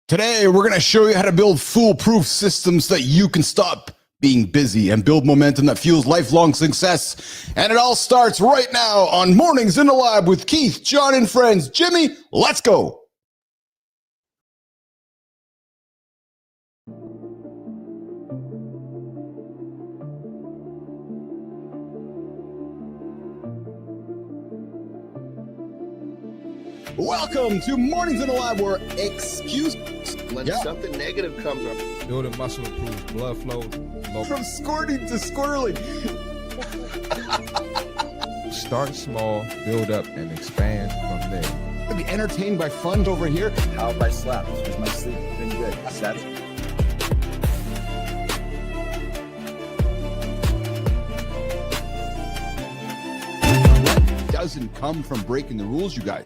Today, we're going to show you how to build foolproof systems so that you can stop being busy and build momentum that fuels lifelong success. And it all starts right now on Mornings in the Lab with Keith, Jon, and friends. Jimmy, let's go. Welcome to Mornings in the Lab, where when something negative comes up. Building muscle improves blood flow. From squirting to squirreling. Start small, build up, and expand from there. Be entertained by fun over here. How have I slept? Is my sleep been good? That's Doesn't come from breaking the rules, you guys.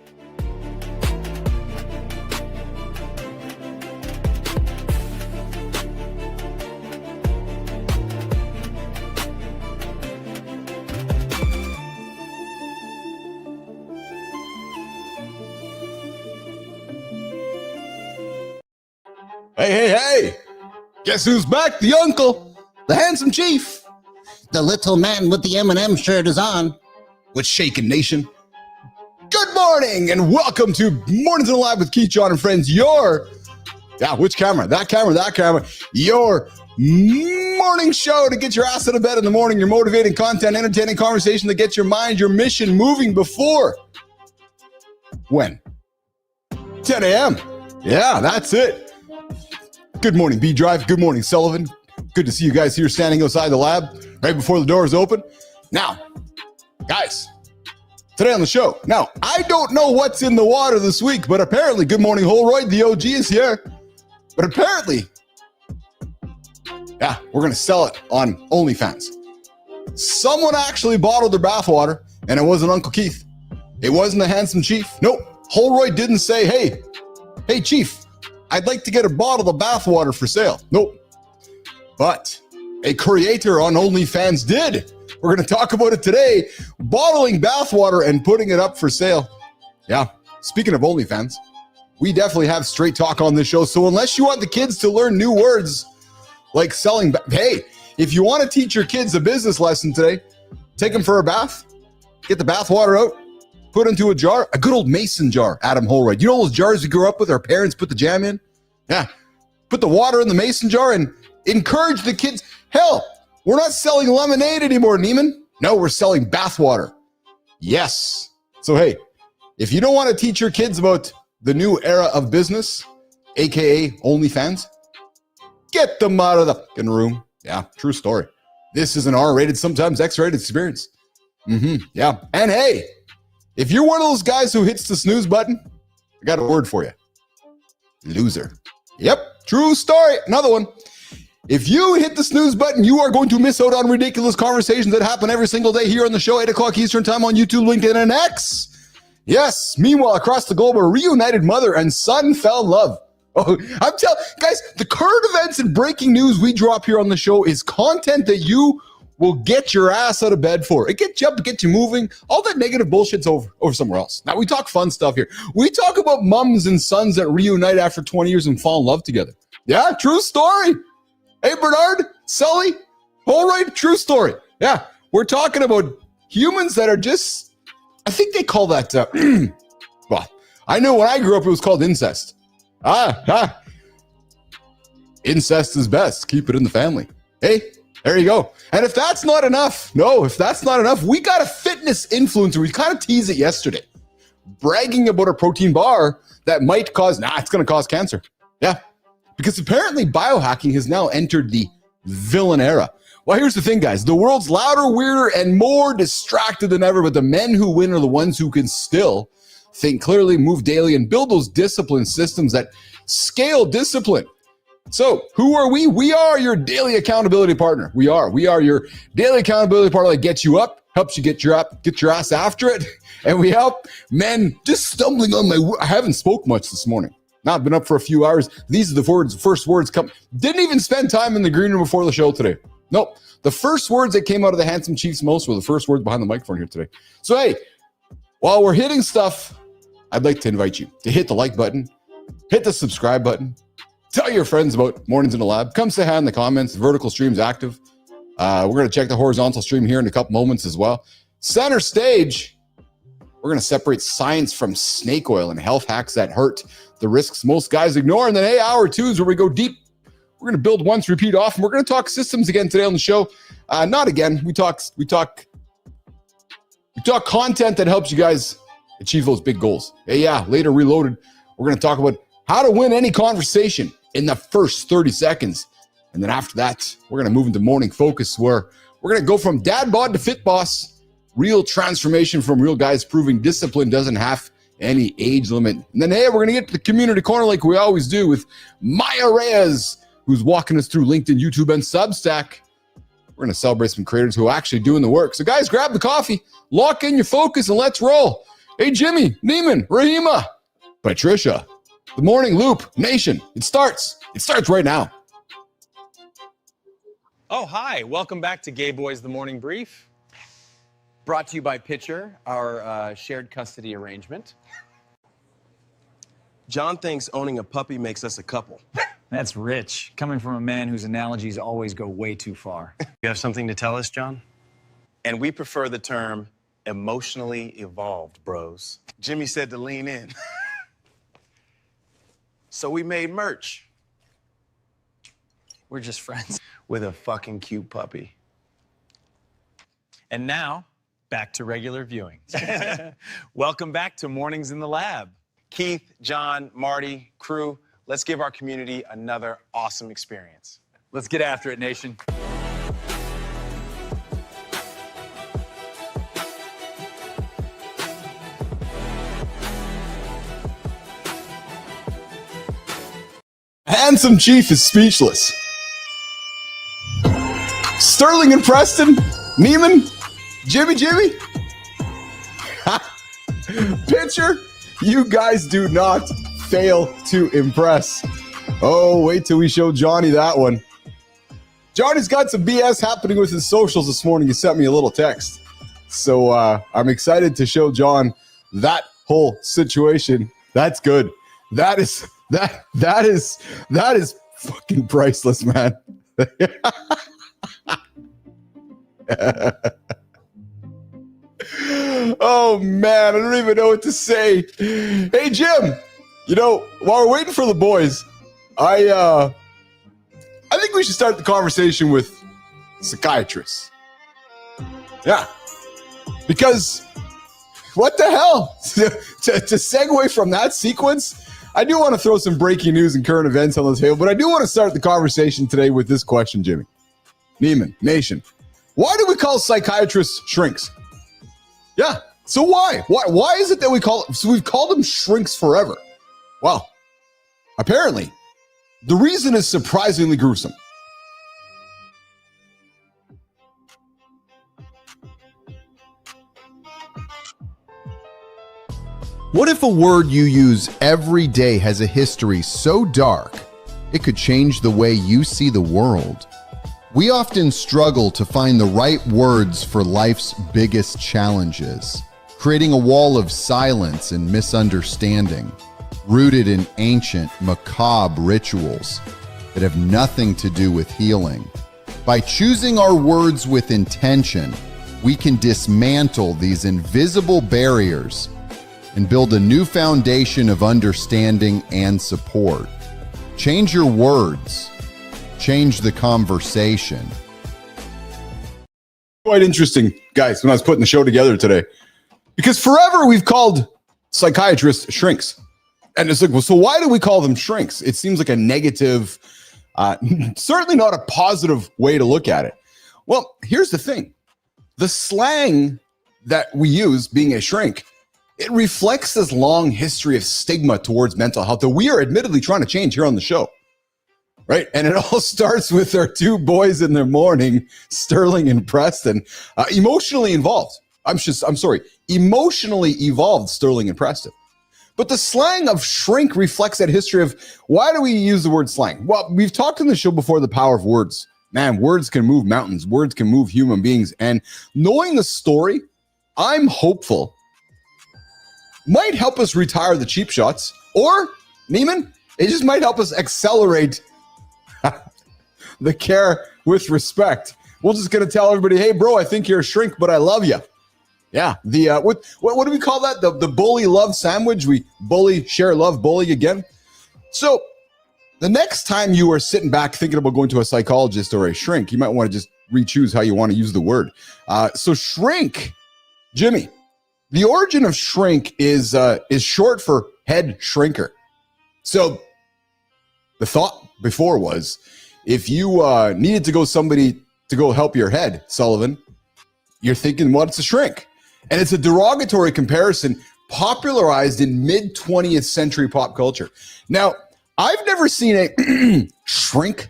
Hey! Guess who's back? The uncle, the handsome chief. The little man with the M&M shirt is on. What's shaking, nation? Good morning and welcome to Mornings in the Lab with Keith, Jon, and friends. Which camera? That camera. Your morning show to get your ass out of bed in the morning. Your motivating content, entertaining conversation that gets your mind, your mission moving before when? 10 a.m. Yeah, that's it. Good morning, B-Drive. Good morning, Sullivan. Good to see you guys here standing outside the lab right before the doors open. Now, guys, today on the show. Now, I don't know what's in the water this week, but apparently, good morning, Holroyd, the OG is here. But apparently, we're going to sell it on OnlyFans. Someone actually bottled their bathwater, and it wasn't Uncle Keith. It wasn't the handsome chief. Nope. Holroyd didn't say, hey, chief, I'd like to get a bottle of bathwater for sale. Nope. But a creator on OnlyFans did. We're going to talk about it today. Bottling bathwater and putting it up for sale. Yeah. Speaking of OnlyFans, we definitely have straight talk on this show. So unless you want the kids to learn new words like selling, if you want to teach your kids a business lesson today, take them for a bath, get the bathwater out, put into a jar, a good old mason jar, Adam Holroyd. You know those jars we grew up with, our parents put the jam in? Yeah. Put the water in the mason jar and encourage the kids. Hell, we're not selling lemonade anymore, Neiman. No, we're selling bathwater. Yes. So, hey, if you don't want to teach your kids about the new era of business, aka OnlyFans, get them out of the fucking room. Yeah, true story. This is an R-rated, sometimes X-rated experience. Yeah. And hey, if you're one of those guys who hits the snooze button, I got a word for you. Loser. Yep, true story. Another one. If you hit the snooze button, you are going to miss out on ridiculous conversations that happen every single day here on the show, 8 o'clock Eastern time on YouTube, LinkedIn, and X. Yes, meanwhile, across the globe, a reunited mother and son fell in love. Oh, I'm telling guys, the current events and breaking news we drop here on the show is content that you will get your ass out of bed for. It gets you up, it gets you moving. All that negative bullshit's over somewhere else. Now, we talk fun stuff here. We talk about mums and sons that reunite after 20 years and fall in love together. Yeah, true story. Hey, Bernard, Sully, Holroyd, true story. Yeah, we're talking about humans that are just, I think they call that, well, I know when I grew up, it was called incest. Incest is best. Keep it in the family. Hey, there you go. And if that's not enough, we got a fitness influencer. We kind of teased it yesterday, bragging about a protein bar that might cause, it's going to cause cancer. Yeah, because apparently biohacking has now entered the villain era. Well, here's the thing, guys. The world's louder, weirder, and more distracted than ever, but the men who win are the ones who can still think clearly, move daily, and build those discipline systems that scale discipline. So who are we? We are your daily accountability partner. We are your daily accountability partner that gets you up, helps you get your ass after it. And we help men just stumbling on I haven't spoke much this morning. Now I've been up for a few hours. These are the first words come. Didn't even spend time in the green room before the show today. Nope. The first words that came out of the handsome chief's mouth were the first words behind the microphone here today. So, hey, while we're hitting stuff, I'd like to invite you to hit the like button, hit the subscribe button, Tell your friends about Mornings in the Lab. Come say hi in the comments. The vertical stream's active. We're going to check the horizontal stream here in a couple moments as well. Center stage, we're going to separate science from snake oil and health hacks that hurt, the risks most guys ignore. And then, hey, hour 2 is where we go deep. We're going to build once, repeat often. We're going to talk systems again today on the show. Not again. We talk content that helps you guys achieve those big goals. Hey, yeah, later reloaded. We're going to talk about how to win any conversation in the first 30 seconds. And then after that, we're going to move into morning focus, where we're going to go from dad bod to fit boss. Real transformation from real guys proving discipline doesn't have any age limit. And then, hey, we're going to get to the community corner like we always do with Maya Reyes, who's walking us through LinkedIn, YouTube, and Substack. We're going to celebrate some creators who are actually doing the work. So, guys, grab the coffee, lock in your focus, and let's roll. Hey, Jimmy, Neiman, Rahima, Patricia, the Morning Loop, Nation. It starts right now. Oh, hi. Welcome back to Gay Boys, the Morning Brief. Brought to you by Pitcher, our shared custody arrangement. John thinks owning a puppy makes us a couple. That's rich, coming from a man whose analogies always go way too far. You have something to tell us, John? And we prefer the term emotionally evolved, bros. Jimmy said to lean in. So we made merch. We're just friends. With a fucking cute puppy. And now, back to regular viewing. Welcome back to Mornings in the Lab. Keith, John, Marty, crew, let's give our community another awesome experience. Let's get after it, nation. Handsome Chief is speechless. Sterling and Preston, Neiman, Jimmy, Pitcher, you guys do not fail to impress. Oh, wait till we show Johnny that one. Johnny's got some BS happening with his socials this morning. He sent me a little text. So I'm excited to show John that whole situation. That's good. That is fucking priceless, man. Oh man, I don't even know what to say. Hey Jim, while we're waiting for the boys, I think we should start the conversation with psychiatrists. Yeah, because what the hell? to segue from that sequence, I do want to throw some breaking news and current events on the table, but I do want to start the conversation today with this question, Jimmy. Neiman, Nation, why do we call psychiatrists shrinks? Yeah, so why? Why is it that we've called them shrinks forever? Well, apparently, the reason is surprisingly gruesome. What if a word you use every day has a history so dark, it could change the way you see the world? We often struggle to find the right words for life's biggest challenges, creating a wall of silence and misunderstanding, rooted in ancient, macabre rituals that have nothing to do with healing. By choosing our words with intention, we can dismantle these invisible barriers and build a new foundation of understanding and support. Change your words. Change the conversation. Quite interesting, guys, when I was putting the show together today. Because forever we've called psychiatrists shrinks. And it's like, well, so why do we call them shrinks? It seems like a negative, certainly not a positive way to look at it. Well, here's the thing. The slang that we use, being a shrink, it reflects this long history of stigma towards mental health that we are admittedly trying to change here on the show, right? And it all starts with our two boys in the morning, Sterling and Preston, emotionally evolved, Sterling and Preston. But the slang of shrink reflects that history of why do we use the word slang? Well, we've talked in the show before the power of words. Man, words can move mountains. Words can move human beings. And knowing the story, I'm hopeful might help us retire the cheap shots, or, Neiman, It just might help us accelerate the care with respect. We're just going to tell everybody, hey, bro, I think you're a shrink, but I love you. Yeah. The what do we call that? The bully love sandwich. We bully, share, love, bully again. So the next time you are sitting back thinking about going to a psychologist or a shrink, you might want to just re-choose how you want to use the word. So shrink, Jimmy, the origin of shrink is short for head shrinker. So the thought before was, if you needed to go somebody to go help your head, Sullivan, you're thinking, well, it's a shrink. And it's a derogatory comparison popularized in mid-20th century pop culture. Now, I've never seen a shrink.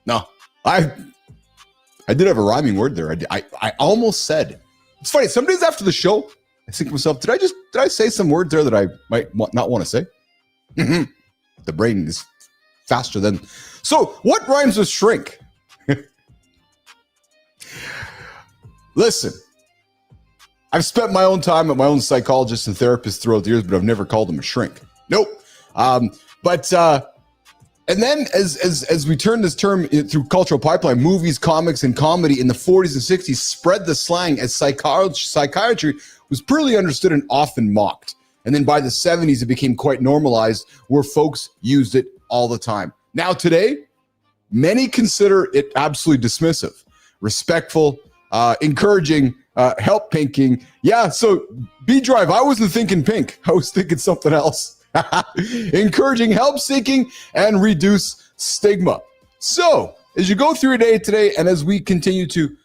No, I did have a rhyming word there. I almost said. It's funny. Some days after the show, I think to myself, did I say some words there that I might not want to say? The brain is faster than. So what rhymes with shrink? Listen, I've spent my own time at my own psychologist and therapist throughout the years, but I've never called him a shrink. Nope. And then as we turn this term through cultural pipeline, movies, comics, and comedy in the 40s and 60s spread the slang as psychiatry was poorly understood and often mocked. And then by the 70s, it became quite normalized where folks used it all the time. Now today, many consider it absolutely dismissive, respectful, encouraging, help pinking. Yeah, so B-Drive, I wasn't thinking pink. I was thinking something else. Encouraging, help seeking, and reduce stigma. So as you go through your day today, and as we continue to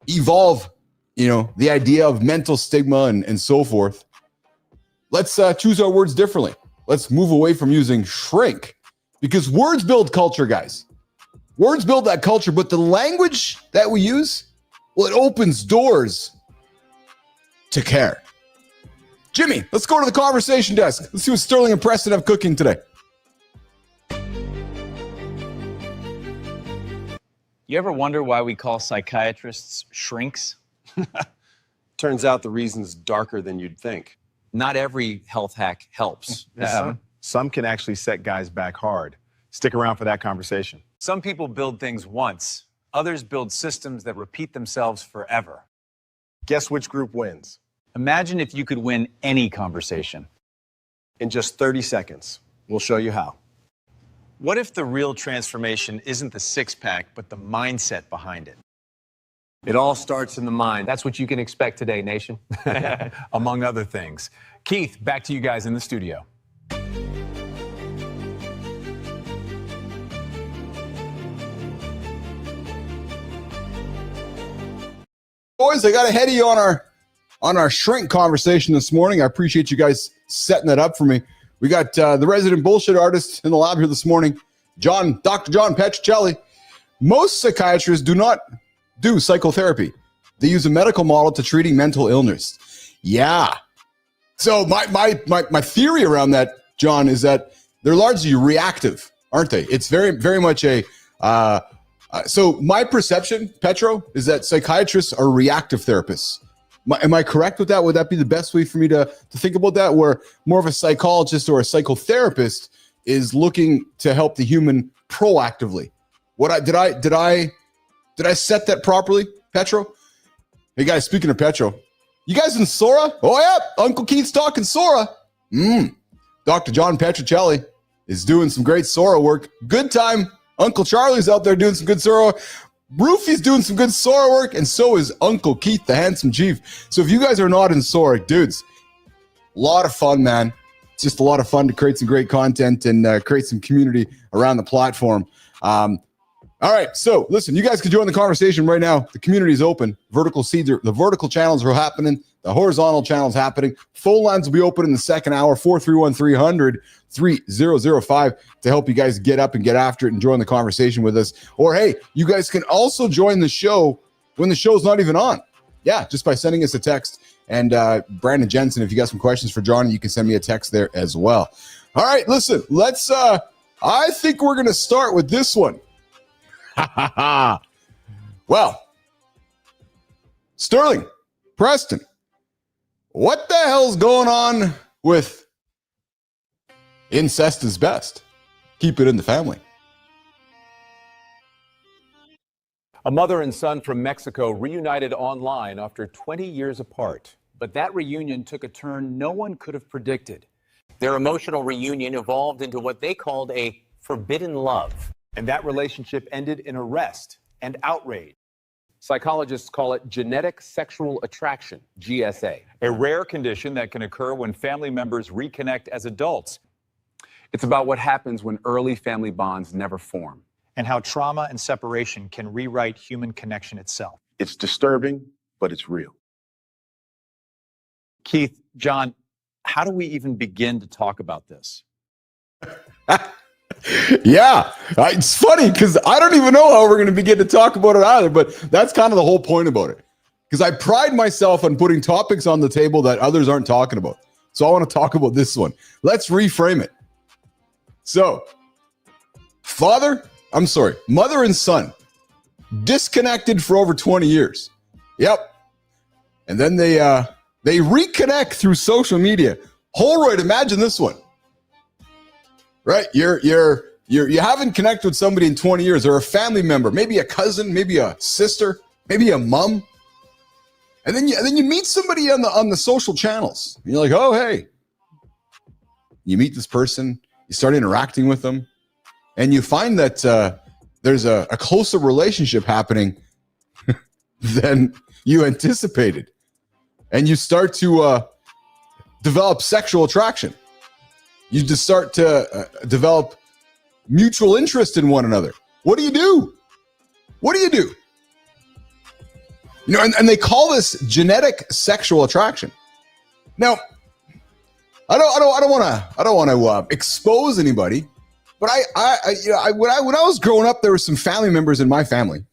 evolve, the idea of mental stigma and so forth, let's choose our words differently. Let's move away from using shrink, because words build culture, guys. Words build that culture, but the language that we use, well, it opens doors to care. Jimmy, let's go to the conversation desk. Let's see what Sterling and Preston have cooking today. You ever wonder why we call psychiatrists shrinks? Turns out the reason's darker than you'd think. Not every health hack helps. Some can actually set guys back hard. Stick around for that conversation. Some people build things once. Others build systems that repeat themselves forever. Guess which group wins? Imagine if you could win any conversation. In just 30 seconds. We'll show you how. What if the real transformation isn't the six-pack, but the mindset behind it? It all starts in the mind. That's what you can expect today, nation. Among other things. Keith, back to you guys in the studio. Boys, I got ahead of you on our shrink conversation this morning. I appreciate you guys setting that up for me. We got the resident bullshit artist in the lab here this morning, Dr. Jon Petrocelli. Most psychiatrists do not do psychotherapy. They use a medical model to treating mental illness. Yeah. So my theory around that, John, is that they're largely reactive, aren't they? It's very, very much a so my perception, Petro, is that psychiatrists are reactive therapists. Am I correct with that? Would that be the best way for me to think about that? Where more of a psychologist or a psychotherapist is looking to help the human proactively. Did I set that properly, Petro? Hey guys, speaking of Petro, you guys in Sora? Oh yeah, Uncle Keith's talking Sora. Dr. Jon Petrocelli is doing some great Sora work. Good time. Uncle Charlie's out there doing some good Sora. Roofy's doing some good Sora work, and so is Uncle Keith, the handsome chief. So if you guys are not in Sora, dudes, a lot of fun, man. It's just a lot of fun to create some great content and create some community around the platform. All right, so listen, you guys can join the conversation right now. The community is open. The vertical channels are happening. The horizontal channels happening. Phone lines will be open in the second hour, 431-300-3005 to help you guys get up and get after it and join the conversation with us. Or, hey, you guys can also join the show when the show's not even on. Yeah, just by sending us a text. And Brandon Jensen, if you got some questions for Johnny, you can send me a text there as well. All right, listen, let's, I think we're going to start with this one. Well, Sterling, Preston, what the hell's going on with Incest is best. Keep it in the family. A mother and son from Mexico reunited online after 20 years apart. But that reunion took a turn no one could have predicted. Their emotional reunion evolved into what they called a forbidden love. And that relationship ended in arrest and outrage. Psychologists call it genetic sexual attraction, GSA. A rare condition that can occur when family members reconnect as adults. It's about what happens when early family bonds never form. And how trauma and separation can rewrite human connection itself. It's disturbing, but it's real. Keith, Jon, how do we even begin to talk about this? Yeah, it's funny because I don't even know how we're going to begin to talk about it either, but that's kind of the whole point about it. Because I pride myself on putting topics on the table that others aren't talking about. So I want to talk about this one. Let's reframe it. So, mother and son, disconnected for over 20 years. Yep. And then they reconnect through social media. Holroyd, imagine this one. Right? You haven't connected with somebody in 20 years, or a family member, maybe a cousin, maybe a sister, maybe a mom. And then you meet somebody on the social channels. And you're like, oh, hey. You meet this person, you start interacting with them, and you find that there's a closer relationship happening than you anticipated. And you start to develop sexual attraction. You just start to develop mutual interest in one another. What do you do? What do you do? You know, and they call this genetic sexual attraction. Now, I don't want to expose anybody, but when I was growing up, there were some family members in my family,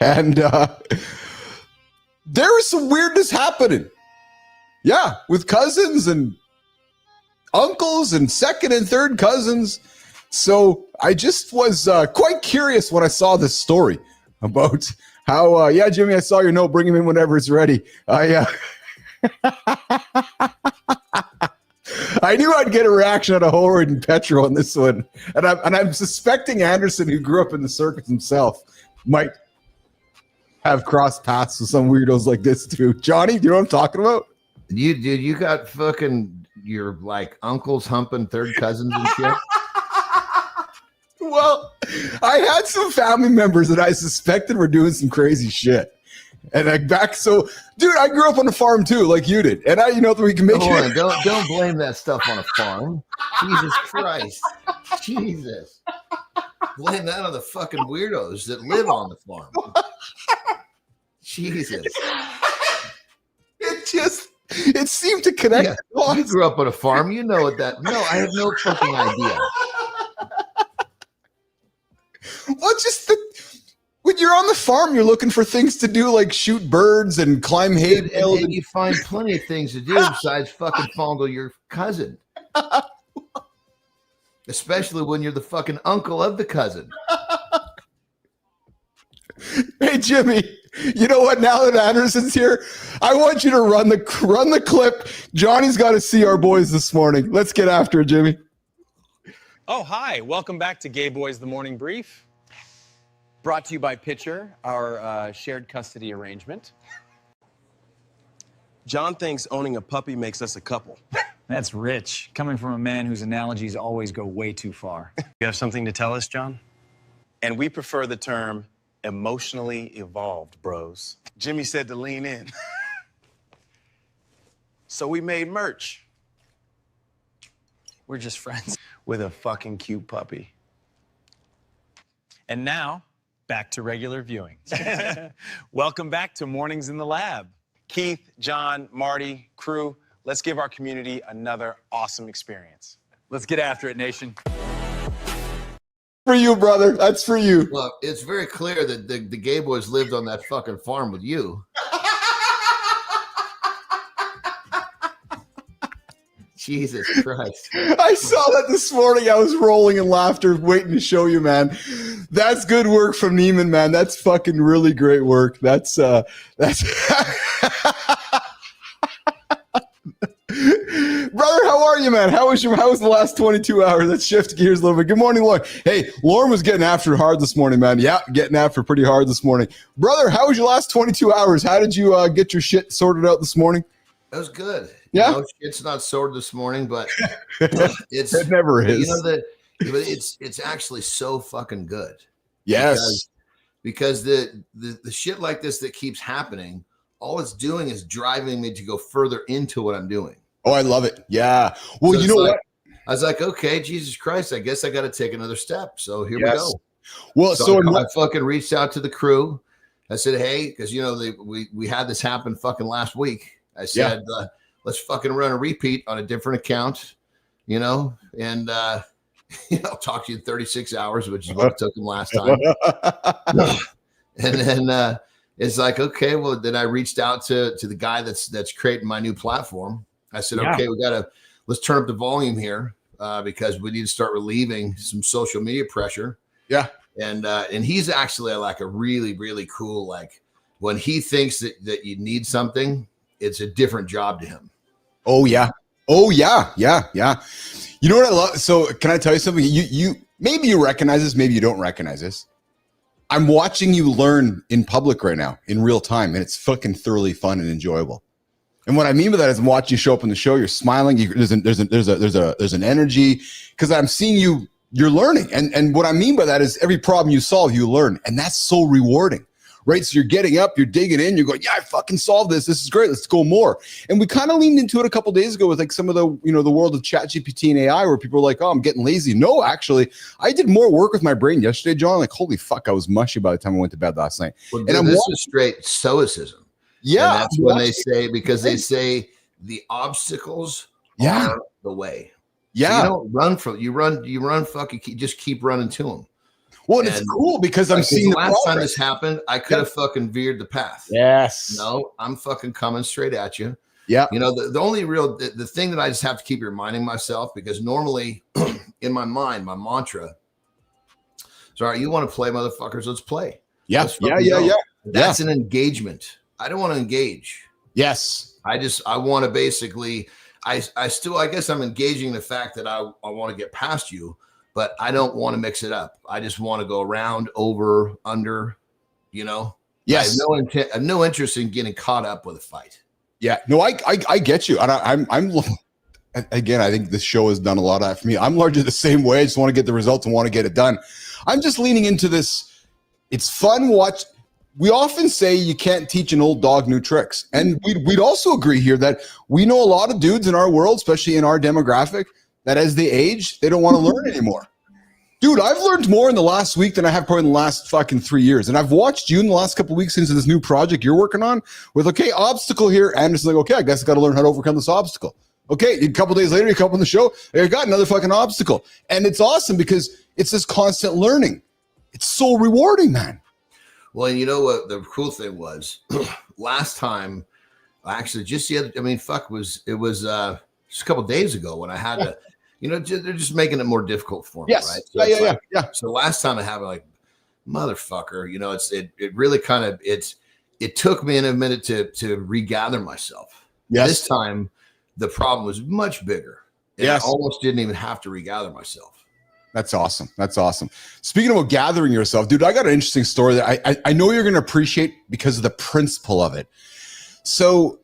and there was some weirdness happening. Yeah, with cousins and uncles and second and third cousins. So I just was quite curious when I saw this story about how, yeah, Jimmy, I saw your note. Bring him in whenever it's ready. I knew I'd get a reaction out of Holroyd and Petro on this one. And I'm suspecting Andersen, who grew up in the circus himself, might have crossed paths with some weirdos like this too. Johnny, do you know what I'm talking about? You got fucking your like uncles humping third cousins and shit. Well, I had some family members that I suspected were doing some crazy shit. And dude, I grew up on a farm too, like you did. And we can make it. Don't blame that stuff on a farm. Jesus Christ. Jesus. Blame that on the fucking weirdos that live on the farm. Jesus. It seemed to connect. Yeah, you grew up on a farm. You know what that. No, I have no fucking idea. Well, when you're on the farm, you're looking for things to do, like shoot birds and climb hay bales. And you find plenty of things to do besides fucking fondle your cousin. Especially when you're the fucking uncle of the cousin. Hey, Jimmy, you know what? Now that Andersen's here, I want you to run the clip. Johnny's got to see our boys this morning. Let's get after it, Jimmy. Oh, hi. Welcome back to Gay Boys, the Morning Brief. Brought to you by Pitcher, our shared custody arrangement. Jon thinks owning a puppy makes us a couple. That's rich, coming from a man whose analogies always go way too far. You have something to tell us, Jon? And we prefer the term emotionally evolved, bros. Jimmy said to lean in. So we made merch. We're just friends. With a fucking cute puppy. And now, back to regular viewing. Welcome back to Mornings in the Lab. Keith, Jon, Marty, crew, let's give our community another awesome experience. Let's get after it, nation. For you, brother. That's for you. Well, it's very clear that the Gay Boys lived on that fucking farm with you. Jesus Christ. I saw that this morning. I was rolling in laughter, waiting to show you, man. That's good work from Neiman, man. That's fucking really great work. That's Brother, how how are you, man? How was the last 22 hours? Let's shift gears a little bit. Good morning, Lauren. Hey, Lauren was getting after it hard this morning, man. Yeah, getting after it pretty hard this morning. Brother, how was your last 22 hours? How did you get your shit sorted out this morning? That was good. Yeah, you know, it's not sorted this morning, but it never is. You know but it's actually so fucking good. Yes, because the shit like this that keeps happening, all it's doing is driving me to go further into what I'm doing. Oh, I love it. Yeah. Well, So you know like, what? I was like, okay, Jesus Christ, I guess I got to take another step. So here we go. Well, so I fucking reached out to the crew. I said, hey, because you know we had this happen fucking last week. I said, let's fucking run a repeat on a different account, you know, and you know, I'll talk to you in 36 hours, which is what it took him last time. And then it's like, okay, well, then I reached out to the guy that's creating my new platform. I said, okay, let's turn up the volume here because we need to start relieving some social media pressure. Yeah. And he's actually like a really, really cool, like when he thinks that you need something, it's a different job to him. Oh yeah. Yeah. You know what I love? So can I tell you something? You maybe you recognize this, maybe you don't recognize this. I'm watching you learn in public right now in real time, and it's fucking thoroughly fun and enjoyable. And what I mean by that is I'm watching you show up on the show, you're smiling, there's an energy because I'm seeing you're learning. And what I mean by that is every problem you solve, you learn. And that's so rewarding. Right. So you're getting up, you're digging in, you're going, yeah, I fucking solved this. This is great. Let's go more. And we kind of leaned into it a couple of days ago with like some of the, you know, the world of ChatGPT and AI where people are like, oh, I'm getting lazy. No, actually, I did more work with my brain yesterday, John. Like, holy fuck, I was mushy by the time I went to bed last night. Well, and this is straight stoicism. Yeah. And that's when they say, because they say the obstacles are the way. Yeah. So you don't run from, you run, fucking just keep running to them. Well, and it's cool because I'm seeing the last time this happened, I could have fucking veered the path. Yes. No, I'm fucking coming straight at you. Yeah. You know, the only real, the thing that I just have to keep reminding myself, because normally in my mind, my mantra, sorry, you want to play, motherfuckers, let's play. Yeah. Yeah. That's an engagement. I don't want to engage. Yes. I want to basically, I guess I'm engaging the fact that I want to get past you, but I don't want to mix it up. I just want to go around, over, under, you know? Yes. I have no interest in getting caught up with a fight. Yeah. No, I get you. And I'm again, I think this show has done a lot of that for me. I'm largely the same way. I just want to get the results and want to get it done. I'm just leaning into this. It's fun watch. We often say you can't teach an old dog new tricks. And we'd also agree here that we know a lot of dudes in our world, especially in our demographic, that as they age, they don't want to learn anymore. Dude, I've learned more in the last week than I have probably in the last fucking 3 years. And I've watched you in the last couple of weeks into this new project you're working on with, okay, obstacle here. Anderson's like, okay, I guess I got to learn how to overcome this obstacle. Okay, a couple of days later, you come up on the show, I got another fucking obstacle. And it's awesome because it's this constant learning. It's so rewarding, man. Well, you know what the cool thing was? Last time, actually, just the other, I mean, it was just a couple of days ago when I had to, you know, they're just making it more difficult for me, right? So yeah. So last time I have like, motherfucker, you know, it really kind of, it took me a minute to regather myself. Yes. This time, the problem was much bigger. And I almost didn't even have to regather myself. That's awesome. That's awesome. Speaking about gathering yourself, dude, I got an interesting story that I know you're going to appreciate because of the principle of it. So,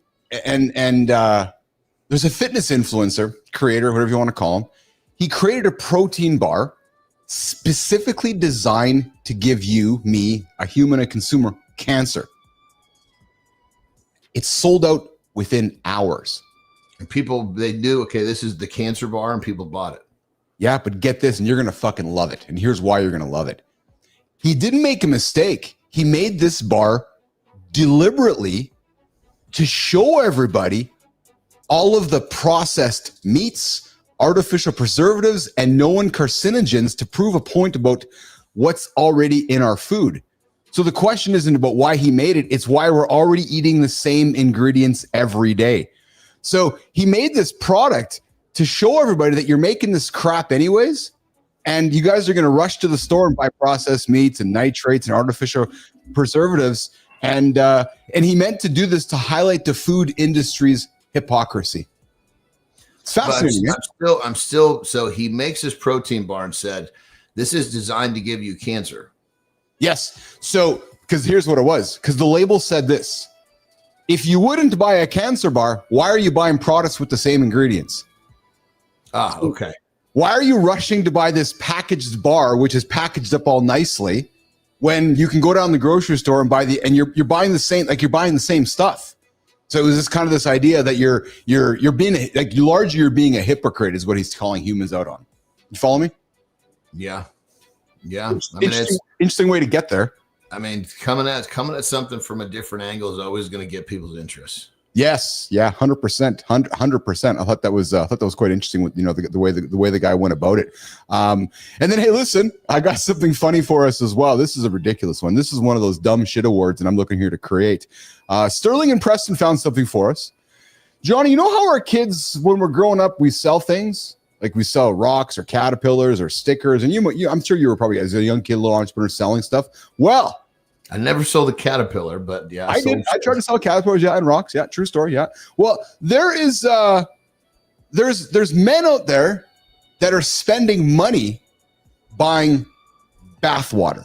and there's a fitness influencer, creator, whatever you want to call him. He created a protein bar specifically designed to give you, me, a human, a consumer, cancer. It's sold out within hours. And people, they knew, okay, this is the cancer bar, and people bought it. Yeah, but get this, and you're going to fucking love it. And here's why you're going to love it. He didn't make a mistake. He made this bar deliberately to show everybody all of the processed meats, artificial preservatives, and known carcinogens to prove a point about what's already in our food. So the question isn't about why he made it. It's why we're already eating the same ingredients every day. So he made this product to show everybody that you're making this crap anyways, and you guys are going to rush to the store and buy processed meats and nitrates and artificial preservatives. And he meant to do this to highlight the food industry's hypocrisy. It's fascinating. I'm still. So he makes his protein bar and said, "This is designed to give you cancer." Yes. So, because here's what it was. Because the label said this: if you wouldn't buy a cancer bar, why are you buying products with the same ingredients? Ah, okay. Why are you rushing to buy this packaged bar, which is packaged up all nicely, when you can go down the grocery store and buy you're buying the same, like you're buying the same stuff? So it was this kind of this idea that you're being like largely you're being a hypocrite is what he's calling humans out on. You follow me? Yeah. I mean, interesting way to get there. I mean, coming at something from a different angle is always going to get people's interest. Yes, yeah, 100%, 100%. I thought that was quite interesting with the way the guy went about it. And then hey, listen, I got something funny for us as well. This is a ridiculous one. This is one of those dumb shit awards, and I'm looking here to create. Sterling and Preston found something for us. Johnny, you know how our kids, when we're growing up, we sell things like we sell rocks or caterpillars or stickers, and I'm sure you were probably as a young kid, little entrepreneur, selling stuff. Well, I never sold a caterpillar, but yeah, I did. I tried to sell caterpillars, yeah, and rocks, yeah, true story, yeah. Well, there's men out there that are spending money buying bathwater.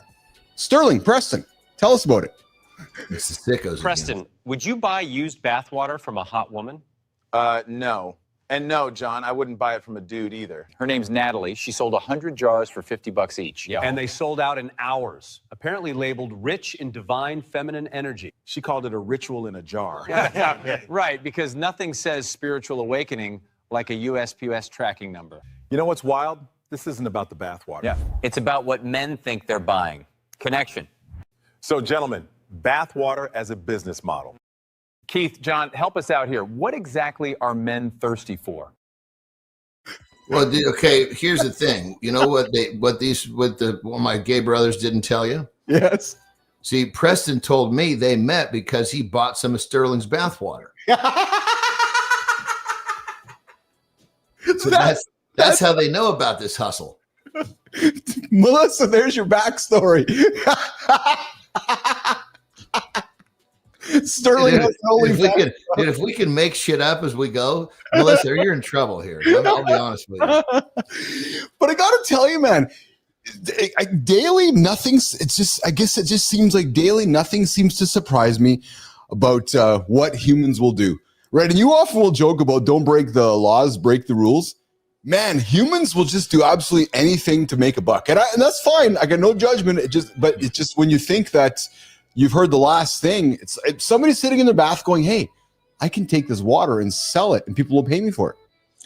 Sterling, Preston, tell us about it. It's the sickos. Preston, again. would you buy used bathwater from a hot woman? No. And no, John, I wouldn't buy it from a dude either. Her name's Natalie. She sold 100 jars for $50 each. Yeah. And they sold out in hours, apparently labeled rich in divine feminine energy. She called it a ritual in a jar. Yeah, right, because nothing says spiritual awakening like a USPS tracking number. You know what's wild? This isn't about the bathwater. Yeah. It's about what men think they're buying. Connection. So, gentlemen, bathwater as a business model. Keith, John, help us out here. What exactly are men thirsty for? Well, okay, here's the thing. You know what my gay brothers didn't tell you? Yes. See, Preston told me they met because he bought some of Sterling's bathwater. So that's how they know about this hustle. Melissa, there's your backstory. Sterling has if we can make shit up as we go, Melissa, you're in trouble here. I'll be honest with you. But I gotta tell you, man, daily nothing's. I guess it just seems like daily nothing seems to surprise me about what humans will do. Right, and you often will joke about don't break the laws, break the rules. Man, humans will just do absolutely anything to make a buck, and that's fine. I got no judgment. But it's just when you think that you've heard the last thing, it's somebody's sitting in their bath going, hey, I can take this water and sell it and people will pay me for it.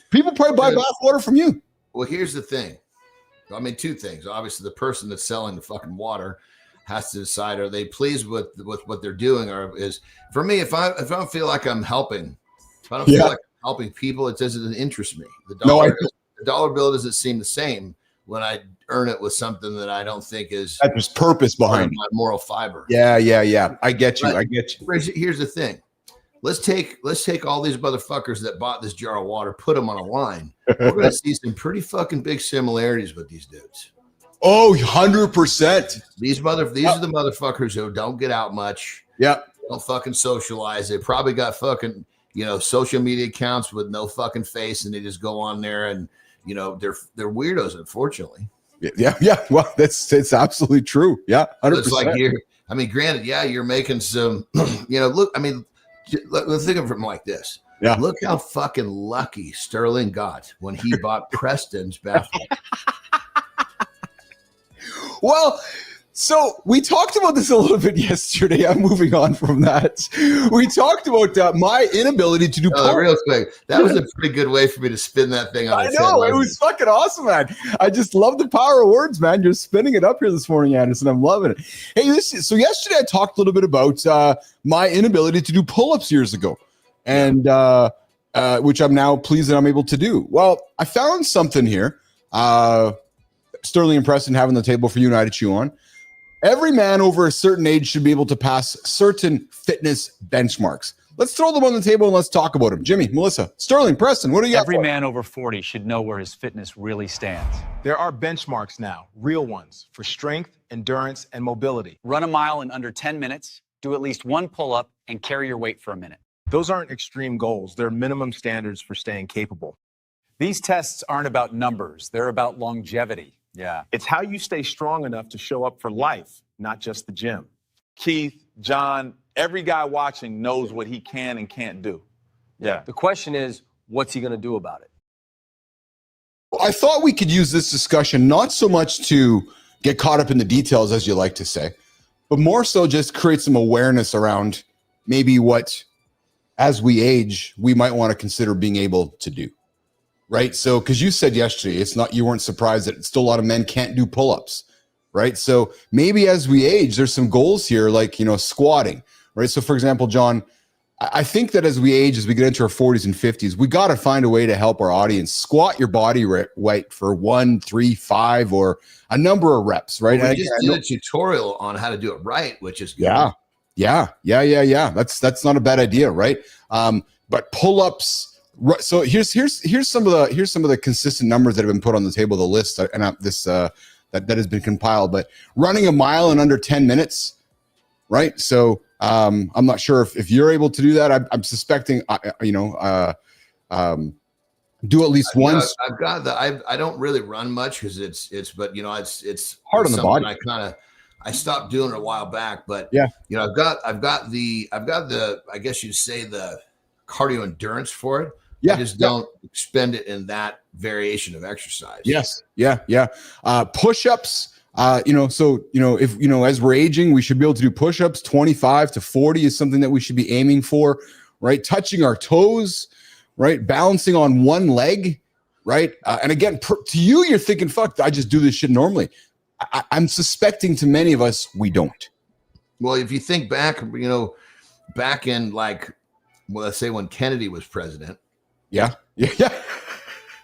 People probably buy bath water from you. Well, here's the thing. I mean, two things. Obviously, the person that's selling the fucking water has to decide, are they pleased with what they're doing? Or is, for me, if I don't feel like I'm helping, if I don't feel like I'm helping people, it doesn't interest me. The dollar bill doesn't seem the same when I earn it with something that I don't think is there's purpose behind my moral fiber. Yeah. I get you. Here's the thing. Let's take all these motherfuckers that bought this jar of water, put them on a line. We're going to see some pretty fucking big similarities with these dudes. Oh, 100%. These are the motherfuckers who don't get out much. Yeah. Don't fucking socialize. They probably got fucking, social media accounts with no fucking face, and they just go on there and, they're weirdos, unfortunately. Yeah. Well, it's absolutely true. Yeah, 100%. It's like granted, you're making some, look, let's think of it like this. Yeah. Look how fucking lucky Sterling got when he bought Preston's bathwater. Well, so we talked about this a little bit yesterday. I'm moving on from that. We talked about my inability to do real quick. That was a pretty good way for me to spin that thing on its head. I know. It was fucking awesome, man. I just love the power of words, man. You're spinning it up here this morning, Anderson. I'm loving it. Hey, so yesterday I talked a little bit about my inability to do pull-ups years ago, and which I'm now pleased that I'm able to do. Well, I found something here. Sterling and Preston have on the table for you and I to chew on. Every man over a certain age should be able to pass certain fitness benchmarks. Let's throw them on the table and let's talk about them. Jimmy, Melissa, Sterling, Preston, what do you got? Every man over 40 should know where his fitness really stands. There are benchmarks now, real ones, for strength, endurance, and mobility. Run a mile in under 10 minutes, do at least one pull-up, and carry your weight for a minute. Those aren't extreme goals. They're minimum standards for staying capable. These tests aren't about numbers. They're about longevity. Yeah. It's how you stay strong enough to show up for life, not just the gym. Keith, John, every guy watching knows what he can and can't do. Yeah. The question is, what's he going to do about it? I thought we could use this discussion not so much to get caught up in the details, as you like to say, but more so just create some awareness around maybe what, as we age, we might want to consider being able to do. Right. So, because you said yesterday, you weren't surprised that still a lot of men can't do pull-ups. Right. So maybe as we age, there's some goals here, like, squatting. Right. So, for example, John, I think that as we age, as we get into our 40s and 50s, we got to find a way to help our audience squat your body weight for 1, 3, 5, or a number of reps. Right. Well, we just did a tutorial on how to do it right, which is good. Yeah. That's not a bad idea. Right. But pull-ups. Right, so here's some of the consistent numbers that have been put on the table, the list, and that has been compiled. But running a mile in under 10 minutes, right? So I'm not sure if you're able to do that. I'm suspecting, do at least once. I've got I don't really run much because it's hard on the body. I stopped doing it a while back, but yeah, I've got the I guess you'd say the cardio endurance for it. Yeah, I just don't spend it in that variation of exercise. Yes. Yeah. Push-ups, if, as we're aging, we should be able to do push-ups. 25 to 40 is something that we should be aiming for, right? Touching our toes, right? Balancing on one leg, right? And again, to you, you're thinking, fuck, I just do this shit normally. I'm suspecting to many of us, we don't. Well, if you think back, back in let's say when Kennedy was president. Yeah.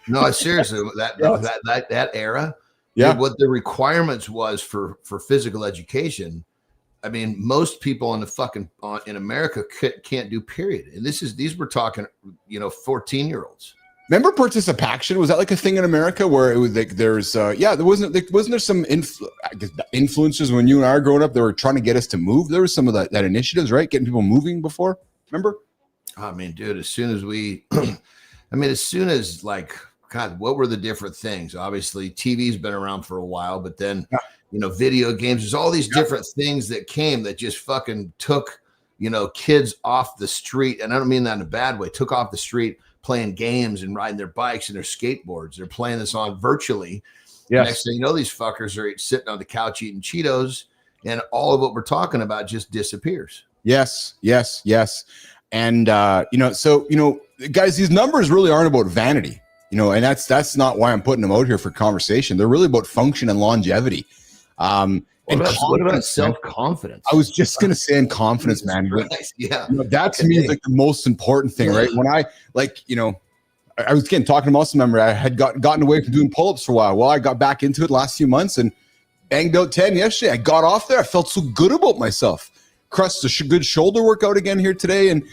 No, seriously, that era. Yeah. What the requirements was for physical education. I mean, most people in America can't do period. And these we're talking, 14-year-olds. Remember participation? Was that like a thing in America where it was like wasn't there some influencers when you and I were growing up that were trying to get us to move? There was some of that initiatives, right? Getting people moving before. Remember? I mean, dude, as soon as God, what were the different things? Obviously, TV's been around for a while, but then, video games, there's all these different things that came that just fucking took, kids off the street. And I don't mean that in a bad way, took off the street playing games and riding their bikes and their skateboards. They're playing this on virtually. Yes. Next thing you know, these fuckers are sitting on the couch eating Cheetos, and all of what we're talking about just disappears. Yes. And, guys, these numbers really aren't about vanity, and that's not why I'm putting them out here for conversation. They're really about function and longevity. What about self-confidence? I was just going to say in confidence, man. Yeah. That to me is like the most important thing, right? When I I was talking to muscle member, I had gotten away from doing pull-ups for a while. Well, I got back into it last few months and banged out 10 yesterday. I got off there. I felt so good about myself. Crushed a good shoulder workout again here today, and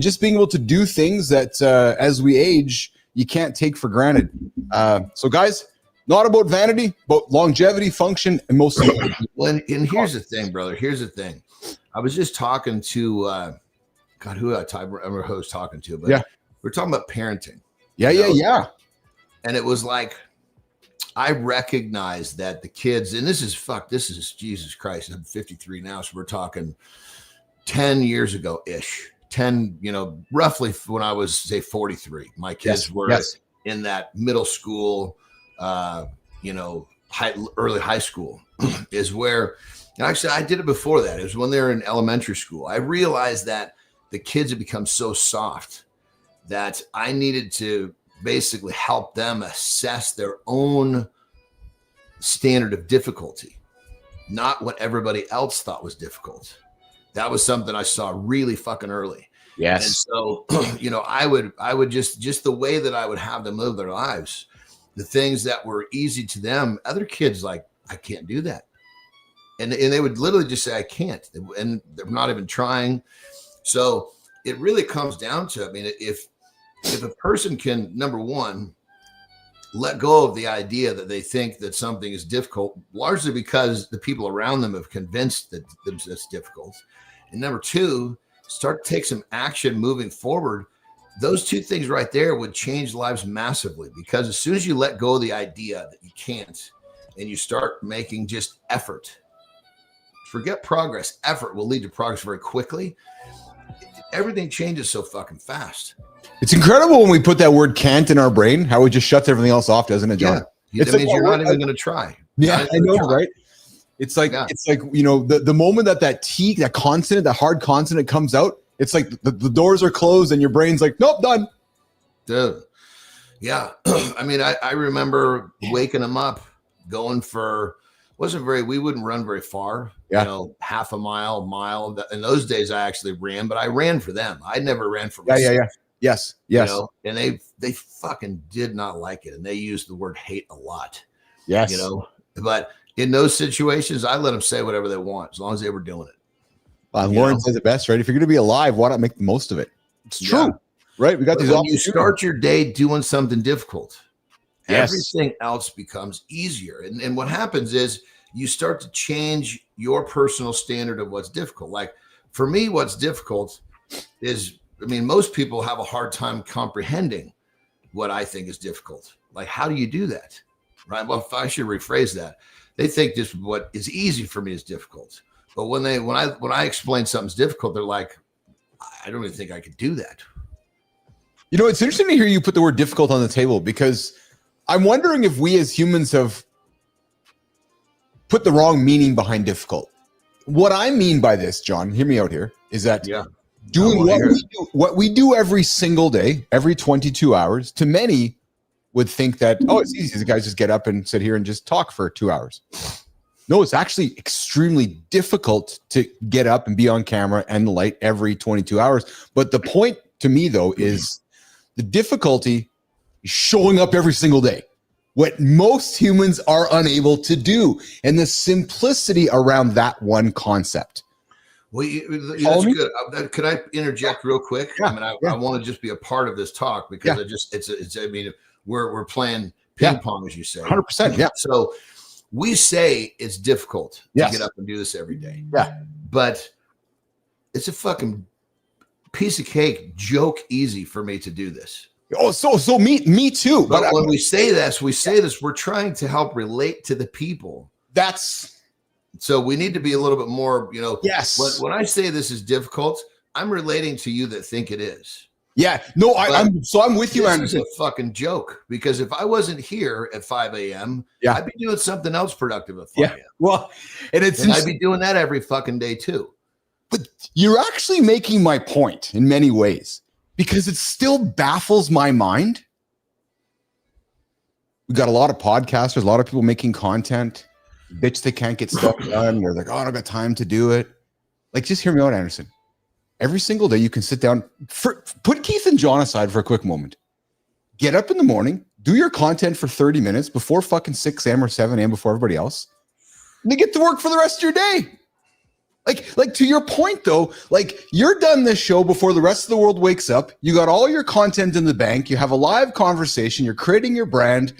just being able to do things that as we age you can't take for granted. So guys, not about vanity, but longevity, function, and most importantly. Well, and here's the thing, brother. Here's the thing. I was just talking to I remember who I was talking to, but we're talking about parenting. Yeah. And it was like, I recognize that the kids, and this is Jesus Christ. I'm 53 now, so we're talking 10 years ago ish. 10, roughly when I was, say, 43. My kids were in that middle school, early high school is where, actually I did it before that. It was when they were in elementary school. I realized that the kids had become so soft that I needed to basically help them assess their own standard of difficulty, not what everybody else thought was difficult. That was something I saw really fucking early. Yes. And so, I would just the way that I would have them live their lives, the things that were easy to them, other kids like, I can't do that. And they would literally just say, I can't. And they're not even trying. So it really comes down to, if a person can, number one, let go of the idea that they think that something is difficult, largely because the people around them have convinced that it's difficult. And number two, start to take some action moving forward. those two things right there would change lives massively, because as soon as you let go of the idea that you can't and you start making just effort, forget progress, effort will lead to progress very quickly. Everything changes so fucking fast. It's incredible when we put that word can't in our brain, how it just shuts everything else off, doesn't it, John? Yeah. That means you're not even going to try. Yeah, I know, right? It's like, the moment that T, that consonant, that hard consonant comes out, it's like the doors are closed and your brain's like, nope, done. Dude. Yeah. I mean, I remember waking them up, going for, we wouldn't run very far, half a mile. In those days, I actually ran, but I ran for them. I never ran for myself. Yeah. Yes. And they fucking did not like it. And they used the word hate a lot. Yes. But in those situations, I let them say whatever they want, as long as they were doing it. Lauren says it best, right? If you're going to be alive, why not make the most of it? It's true, right? We got these. When you start your day doing something difficult, yes, everything else becomes easier. And what happens is you start to change your personal standard of what's difficult. Like for me, what's difficult is, most people have a hard time comprehending what I think is difficult. Like, how do you do that? Right? Well, if I should rephrase that, they think just what is easy for me is difficult. But when I explain something's difficult, they're like, I don't even think I could do that. It's interesting to hear you put the word difficult on the table, because I'm wondering if we as humans have put the wrong meaning behind difficult. What I mean by this, John, hear me out here, is that doing what we do every single day, every 22 hours, to many would think that, it's easy. The guys just get up and sit here and just talk for 2 hours. No, it's actually extremely difficult to get up and be on camera and the light every 22 hours. But the point to me, though, is the difficulty is showing up every single day. What most humans are unable to do, and the simplicity around that one concept. Well, that's good. Could I interject real quick? Yeah, I want to just be a part of this talk, because we're playing ping pong, as you say. 100%. Yeah. So we say it's difficult to get up and do this every day. Yeah. But it's a fucking piece of cake, joke easy for me to do this. Oh, so me too. But when we say this, we're trying to help relate to the people. So we need to be a little bit more, Yes. When I say this is difficult, I'm relating to you that think it is. Yeah. No, I'm with you, Anderson. This is a fucking joke, because if I wasn't here at 5 a.m., I'd be doing something else productive at 5 a.m. Well, and I'd be doing that every fucking day too. But you're actually making my point in many ways, because it still baffles my mind. We got a lot of podcasters, a lot of people making content. Bitch, they can't get stuff done. They're like, I don't got time to do it. Like, just hear me out, Anderson. Every single day you can sit down, put Keith and Jon aside for a quick moment. Get up in the morning, do your content for 30 minutes before fucking 6 a.m. or 7 a.m. before everybody else. And then get to work for the rest of your day. Like to your point, though, like, you're done this show before the rest of the world wakes up. You got all your content in the bank. You have a live conversation. You're creating your brand,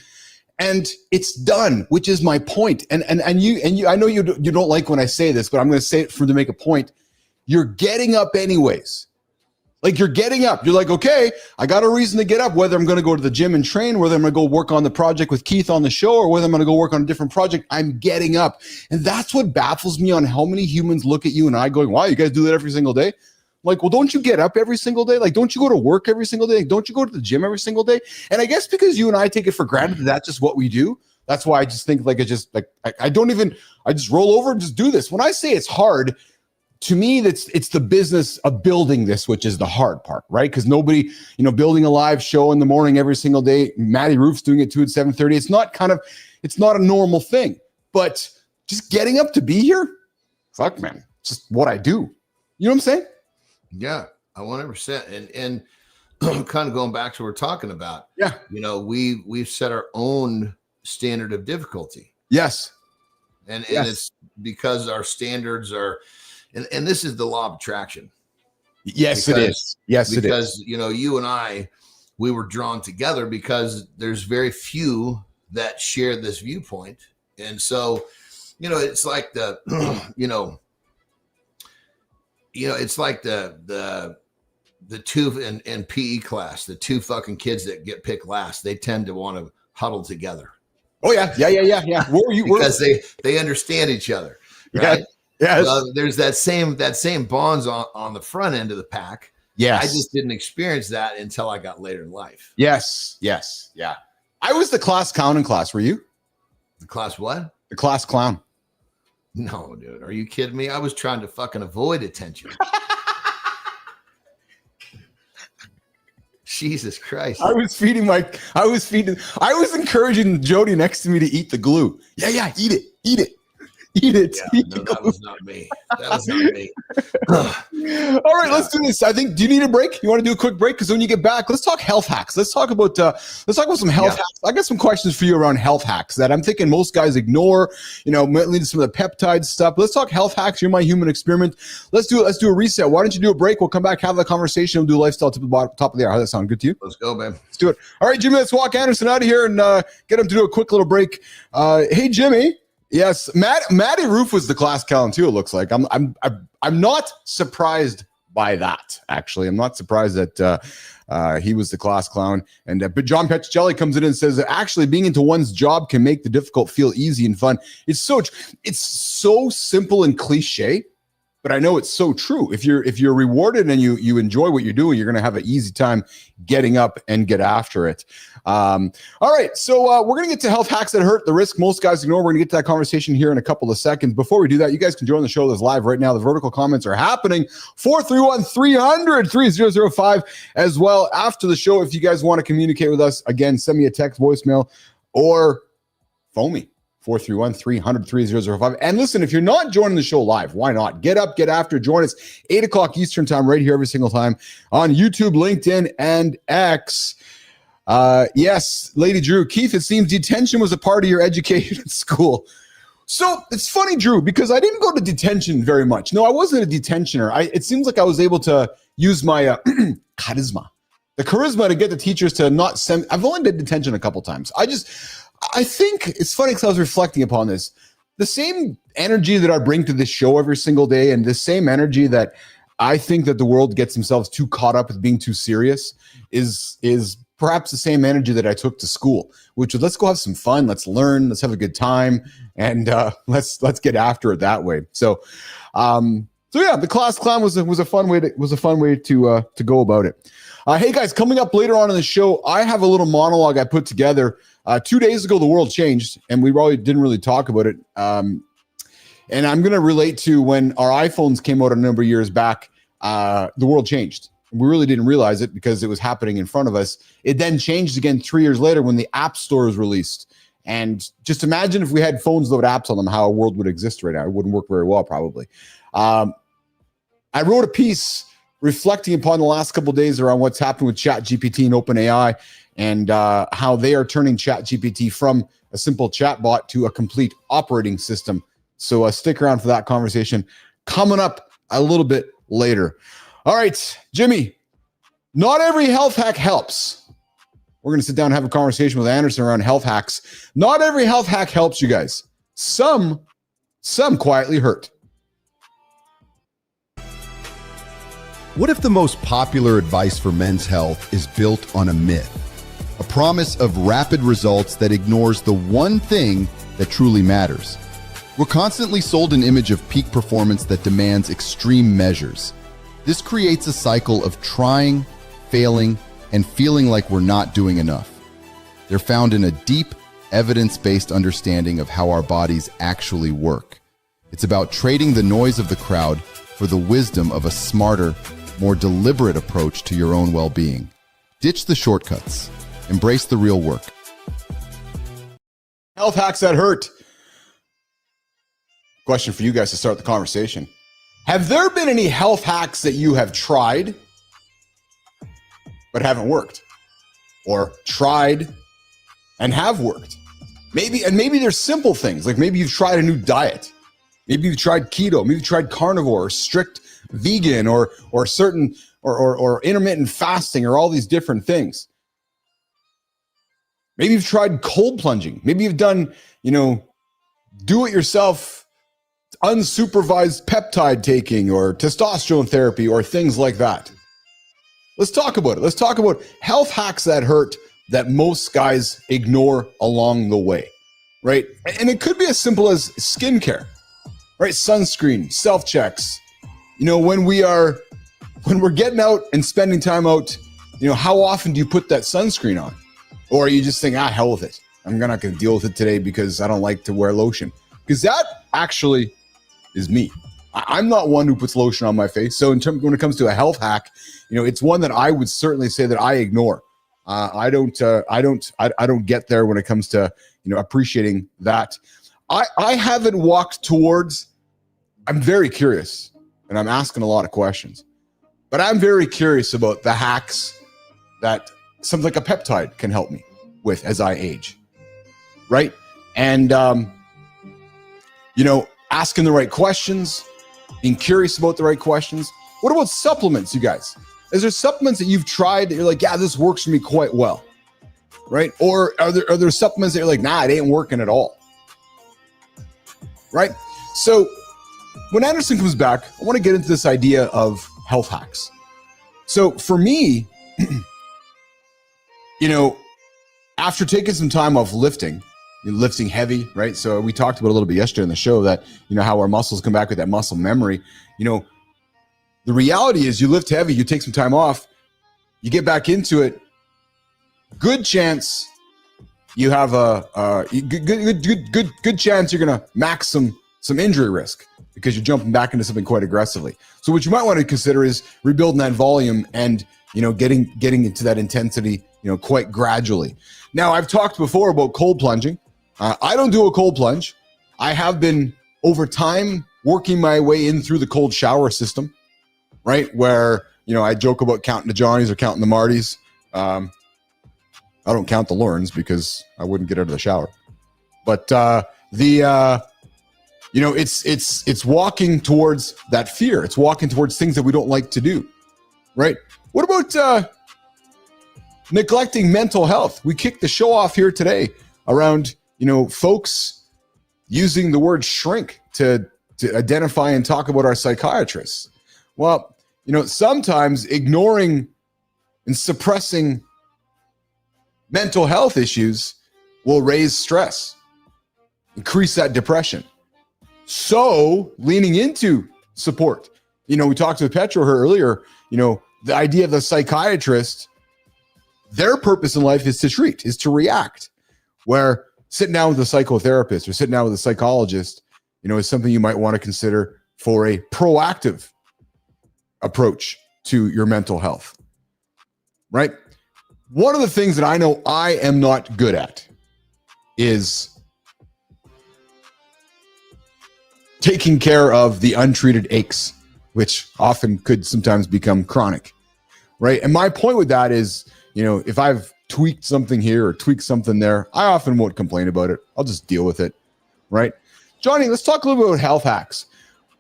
and it's done, which is my point. And you, I know you don't like when I say this, but I'm going to say it to make a point. You're getting up anyways. Like, you're getting up. You're like, okay, I got a reason to get up, whether I'm going to go to the gym and train, whether I'm going to go work on the project with Keith on the show, or whether I'm going to go work on a different project. I'm getting up. And that's what baffles me on how many humans look at you and I going, wow, you guys do that every single day? Like, well, don't you get up every single day? Like, don't you go to work every single day? Like, don't you go to the gym every single day? And I guess because you and I take it for granted that that's just what we do. That's why I just think I just roll over and just do this. When I say it's hard, to me, it's the business of building this, which is the hard part, right? Because nobody, building a live show in the morning every single day, Matty Roof's doing it too at 7:30. It's not a normal thing. But just getting up to be here, fuck, man, it's just what I do. You know what I'm saying? Yeah, 100%. And kind of going back to what we're talking about. Yeah. We've set our own standard of difficulty. Yes. And it's because our standards are. And this is the law of attraction. Yes, it is. Yes, it is. Because, you and I, we were drawn together because there's very few that share this viewpoint. And so, it's like it's like the the two in PE class, the two fucking kids that get picked last, they tend to want to huddle together. Oh yeah. Where were you? Because they understand each other, right? Yes. There's that same bonds on the front end of the pack. Yes. I just didn't experience that until I got later in life. Yes. Yeah. I was the class clown in class. Were you? The class what? The class clown. No, dude. Are you kidding me? I was trying to fucking avoid attention. Jesus Christ. I was encouraging Jody next to me to eat the glue. Yeah, eat it. Yeah, no, that was not me. All right, let's do this. I think. Do you need a break? You want to do a quick break? Because when you get back, let's talk health hacks. Let's talk about some health hacks. I got some questions for you around health hacks that I'm thinking most guys ignore. Might lead to some of the peptide stuff. Let's talk health hacks. You're my human experiment. Let's do a reset. Why don't you do a break? We'll come back, have the conversation. We'll do lifestyle to the top of the hour. How does that sound? Good to you? Let's go, man. Let's do it. All right, Jimmy. Let's walk Andersen out of here and get him to do a quick little break. Hey, Jimmy. Yes, Matty Roof was the class clown too. It looks like I'm not surprised by that. Actually, I'm not surprised that he was the class clown. And but John Petrocelli comes in and says that actually being into one's job can make the difficult feel easy and fun. It's so simple and cliche, but I know it's so true. If you're rewarded and you enjoy what you're doing, you're going to have an easy time getting up and get after it. All right, so we're going to get to health hacks that hurt, the risk most guys ignore. We're going to get to that conversation here in a couple of seconds. Before we do that, you guys can join the show that's live right now. The vertical comments are happening. 431-300-3005 as well after the show. If you guys want to communicate with us, again, send me a text, voicemail, or phone me. 431-300-3005. And listen, if you're not joining the show live, why not? Get up, get after, join us 8 o'clock Eastern time right here every single time on YouTube, LinkedIn, and X. Yes, Lady Drew. Keith, it seems detention was a part of your education at school. So it's funny, Drew, because I didn't go to detention very much. No, I wasn't a detentioner. It seems like I was able to use my charisma. The charisma to get the teachers to not send. I've only did detention a couple times. I think it's funny because I was reflecting upon this. The same energy that I bring to this show every single day and the same energy that I think that the world gets themselves too caught up with being too serious is perhaps the same energy that I took to school, which was let's go have some fun, let's learn, let's have a good time, and let's get after it that way. So yeah, the class clown was a fun way to go about it. Hey guys, coming up later on in the show, I have a little monologue I put together. 2 days ago, the world changed, and we didn't really talk about it. And I'm going to relate to when our iPhones came out a number of years back. The world changed. We really didn't realize it because it was happening in front of us. It then changed again 3 years later when the App Store was released. And just imagine if we had phones that had apps on them, how a world would exist right now. It wouldn't work very well, probably. I wrote a piece reflecting upon the last couple of days around what's happened with ChatGPT and OpenAI and how they are turning ChatGPT from a simple chatbot to a complete operating system. So stick around for that conversation coming up a little bit later. All right, Jimmy, not every health hack helps. We're going to sit down and have a conversation with Andersen around health hacks. Not every health hack helps, you guys. Some quietly hurt. What if the most popular advice for men's health is built on a myth? A promise of rapid results that ignores the one thing that truly matters. We're constantly sold an image of peak performance that demands extreme measures. This creates a cycle of trying, failing, and feeling like we're not doing enough. They're found in a deep, evidence-based understanding of how our bodies actually work. It's about trading the noise of the crowd for the wisdom of a smarter, more deliberate approach to your own well-being. Ditch the shortcuts. Embrace the real work. Health hacks that hurt. Question for you guys to start the conversation. Have there been any health hacks that you have tried but haven't worked? Or tried and have worked? Maybe there's simple things, like maybe you've tried a new diet. Maybe you've tried keto, maybe you've tried carnivore or strict vegan or certain or intermittent fasting or all these different things. Maybe you've tried cold plunging. Maybe you've done, do-it-yourself unsupervised peptide taking or testosterone therapy or things like that. Let's talk about it. Let's talk about health hacks that hurt that most guys ignore along the way, right? And it could be as simple as skincare, right? Sunscreen, self-checks. You know, when we're getting out and spending time out, you know, how often do you put that sunscreen on? Or are you just saying, hell with it. I'm not going to deal with it today because I don't like to wear lotion. Because that actually is me. I'm not one who puts lotion on my face. So when it comes to a health hack, you know, it's one that I would certainly say that I ignore. I don't get there when it comes to, you know, appreciating that. I haven't walked towards. I'm very curious, and I'm asking a lot of questions, but I'm very curious about the hacks that something like a peptide can help me with as I age, right? And you know, asking the right questions, being curious about the right questions. What about supplements, you guys? Is there supplements that you've tried that you're like, yeah, this works for me quite well, right? Or are there supplements that you're like, nah, it ain't working at all, right? So when Andersen comes back, I want to get into this idea of health hacks. So for me, you know, after taking some time off lifting heavy, right? So we talked about a little bit yesterday in the show that, you know, how our muscles come back with that muscle memory. You know, the reality is you lift heavy, you take some time off, you get back into it, good chance you have a good chance you're going to max some injury risk because you're jumping back into something quite aggressively. So what you might want to consider is rebuilding that volume and, you know, getting into that intensity, you know, quite gradually. Now, I've talked before about cold plunging. I don't do a cold plunge. I have been over time working my way in through the cold shower system, right? Where, you know, I joke about counting the Johnnies or counting the Martys. I don't count the Lorns because I wouldn't get out of the shower. But you know, it's walking towards that fear. It's walking towards things that we don't like to do, right? What about neglecting mental health? We kicked the show off here today around, you know, folks using the word shrink to identify and talk about our psychiatrists. Well, you know, sometimes ignoring and suppressing mental health issues will raise stress, increase that depression. So leaning into support, you know, we talked with Petro here earlier, you know, the idea of the psychiatrist, their purpose in life is to treat, is to react, where sitting down with a psychotherapist or sitting down with a psychologist, you know, is something you might want to consider for a proactive approach to your mental health, right? One of the things that I know I am not good at is taking care of the untreated aches, which often could sometimes become chronic, right? And my point with that is, you know, if I've tweaked something here or tweaked something there, I often won't complain about it. I'll just deal with it, right? Johnny, let's talk a little bit about health hacks.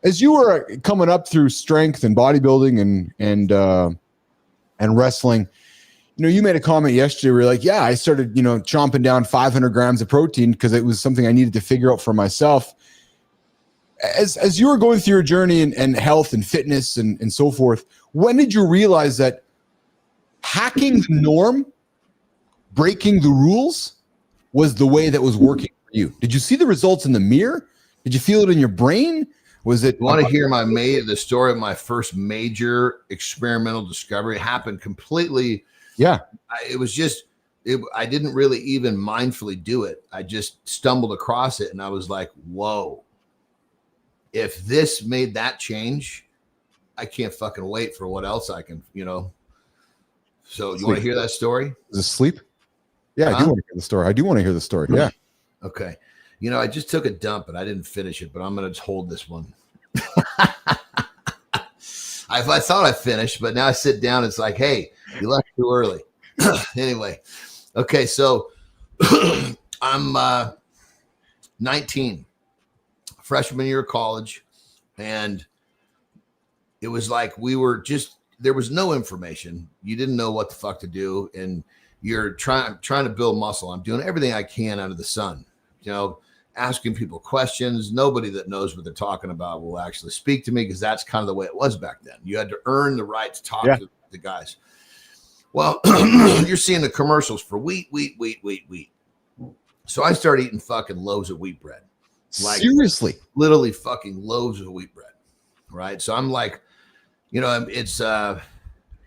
As you were coming up through strength and bodybuilding and wrestling, you know, you made a comment yesterday where you're like, yeah, I started, you know, chomping down 500 grams of protein because it was something I needed to figure out for myself. As you were going through your journey and health and fitness and so forth, when did you realize that hacking the norm, breaking the rules, was the way that was working for you? Did you see the results in the mirror? Did you feel it in your brain? Was it? You want to hear the story of my first major experimental discovery? It happened completely. Yeah. It was just, I didn't really even mindfully do it. I just stumbled across it and I was like, whoa. If this made that change, I can't fucking wait for what else I can, you know. So you want to hear that story? Is it sleep? Yeah, I do want to hear the story. I do want to hear the story. Yeah. Okay. You know, I just took a dump and I didn't finish it, but I'm going to just hold this one. I thought I finished, but now I sit down. It's like, hey, you left too early. Anyway. Okay. So I'm 19, freshman year of college. And it was like, there was no information. You didn't know what the fuck to do. And you're trying to build muscle. I'm doing everything I can under the sun, you know, asking people questions. Nobody that knows what they're talking about will actually speak to me because that's kind of the way it was back then. You had to earn the right to talk to the guys. Well, you're seeing the commercials for wheat. So I started eating fucking loaves of wheat bread. Like, seriously, literally fucking loaves of wheat bread. Right. So I'm like, it's, I'm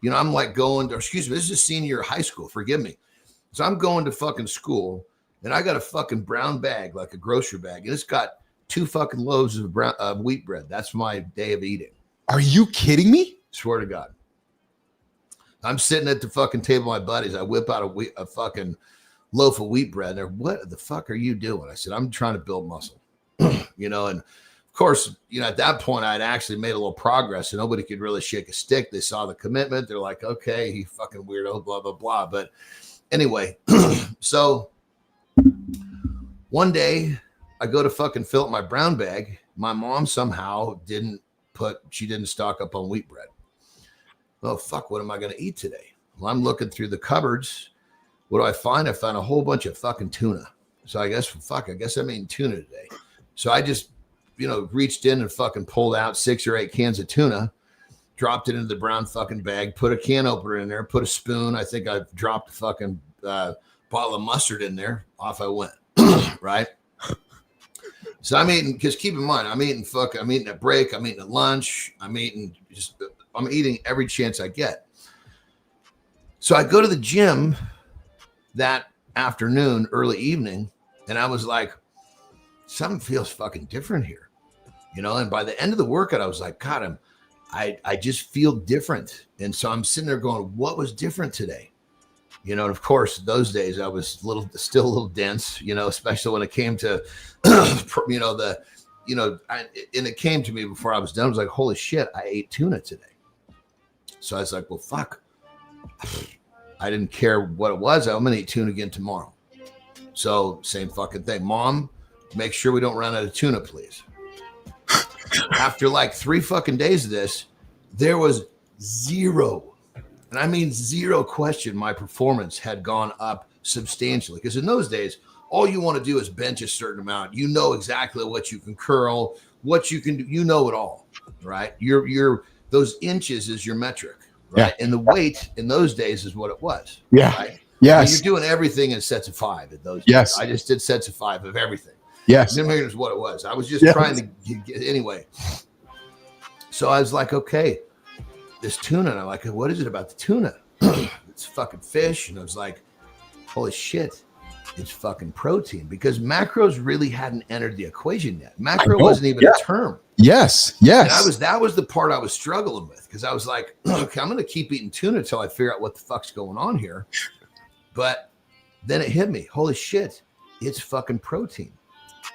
like going to, excuse me, this is senior year of high school. Forgive me. So I'm going to fucking school and I got a fucking brown bag, like a grocery bag. And it's got 2 fucking loaves of wheat bread. That's my day of eating. Are you kidding me? Swear to God. I'm sitting at the fucking table with my buddies. I whip out a fucking loaf of wheat bread. They're, what the fuck are you doing? I said, I'm trying to build muscle. And of course, at that point, I'd actually made a little progress and nobody could really shake a stick. They saw the commitment. They're like, okay, he fucking weirdo, blah, blah, blah. But anyway, so one day I go to fucking fill up my brown bag. My mom somehow didn't stock up on wheat bread. Oh, fuck, what am I going to eat today? Well, I'm looking through the cupboards. What do I find? I found a whole bunch of fucking tuna. So I guess I'm eating tuna today. So I just, reached in and fucking pulled out 6 or 8 cans of tuna, dropped it into the brown fucking bag, put a can opener in there, put a spoon. I think I dropped a fucking bottle of mustard in there. Off I went. Right? So I'm eating, because keep in mind, I'm eating at break, I'm eating at lunch, I'm eating every chance I get. So I go to the gym that afternoon, early evening, and I was like, something feels fucking different here. And by the end of the workout, I was like, God, I just feel different. And so I'm sitting there going, what was different today? And of course, those days I was still a little dense, especially when it came to, and it came to me before I was done. I was like, holy shit, I ate tuna today. So I was like, well, fuck. I didn't care what it was. I'm going to eat tuna again tomorrow. So same fucking thing. Mom, make sure we don't run out of tuna, please. After like 3 fucking days of this, there was zero, and I mean zero question, my performance had gone up substantially. Because in those days, all you want to do is bench a certain amount. You know exactly what you can curl, what you can do. You know it all, right? Your those inches is your metric, right? Yeah. And the weight in those days is what it was. Yeah. Right? Yes. I mean, you're doing everything in sets of 5 at those. Yes. Days. I just did sets of 5 of everything. Yes. Didn't matter what it was. I was just trying to get anyway. So I was like, okay, this tuna. And I'm like, what is it about the tuna? It's fucking fish. And I was like, holy shit, it's fucking protein, because macros really hadn't entered the equation yet. Macro wasn't even a term. Yes. And that was the part I was struggling with, because I was like, okay, I'm going to keep eating tuna until I figure out what the fuck's going on here. But then it hit me. Holy shit, it's fucking protein.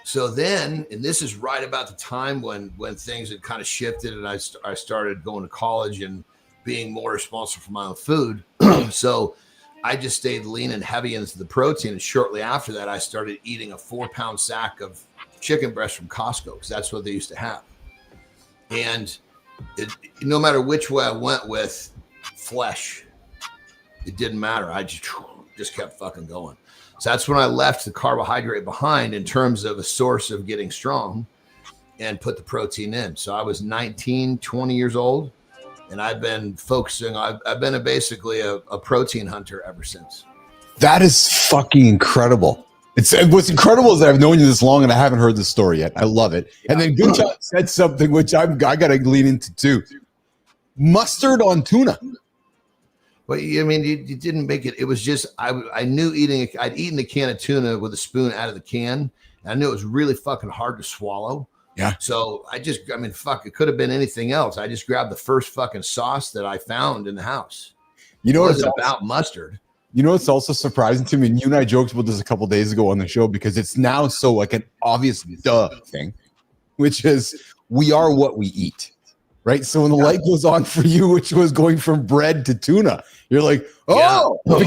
So then, and this is right about the time when things had kind of shifted and I started going to college and being more responsible for my own food. So I just stayed lean and heavy into the protein. And shortly after that, I started eating a 4-pound sack of chicken breast from Costco, because that's what they used to have. And no matter which way I went with flesh, it didn't matter. I just kept fucking going. So that's when I left the carbohydrate behind in terms of a source of getting strong, and put the protein in. So I was 19, 20 years old, and I've been focusing. I've been basically a protein hunter ever since. That is fucking incredible. What's incredible is that I've known you this long and I haven't heard this story yet. I love it. Yeah. And then Good John said something which I got to lean into too. Mustard on tuna. Well, I mean, you didn't make it. It was just, I knew I'd eaten a can of tuna with a spoon out of the can. And I knew it was really fucking hard to swallow. Yeah. So fuck, it could have been anything else. I just grabbed the first fucking sauce that I found in the house. You know, it's about mustard. You know, it's also surprising to me. And you and I joked about this a couple of days ago on the show, because it's now so like an obvious duh thing, which is we are what we eat. Right. So when the light goes on for you, which was going from bread to tuna, you're like, oh, yeah.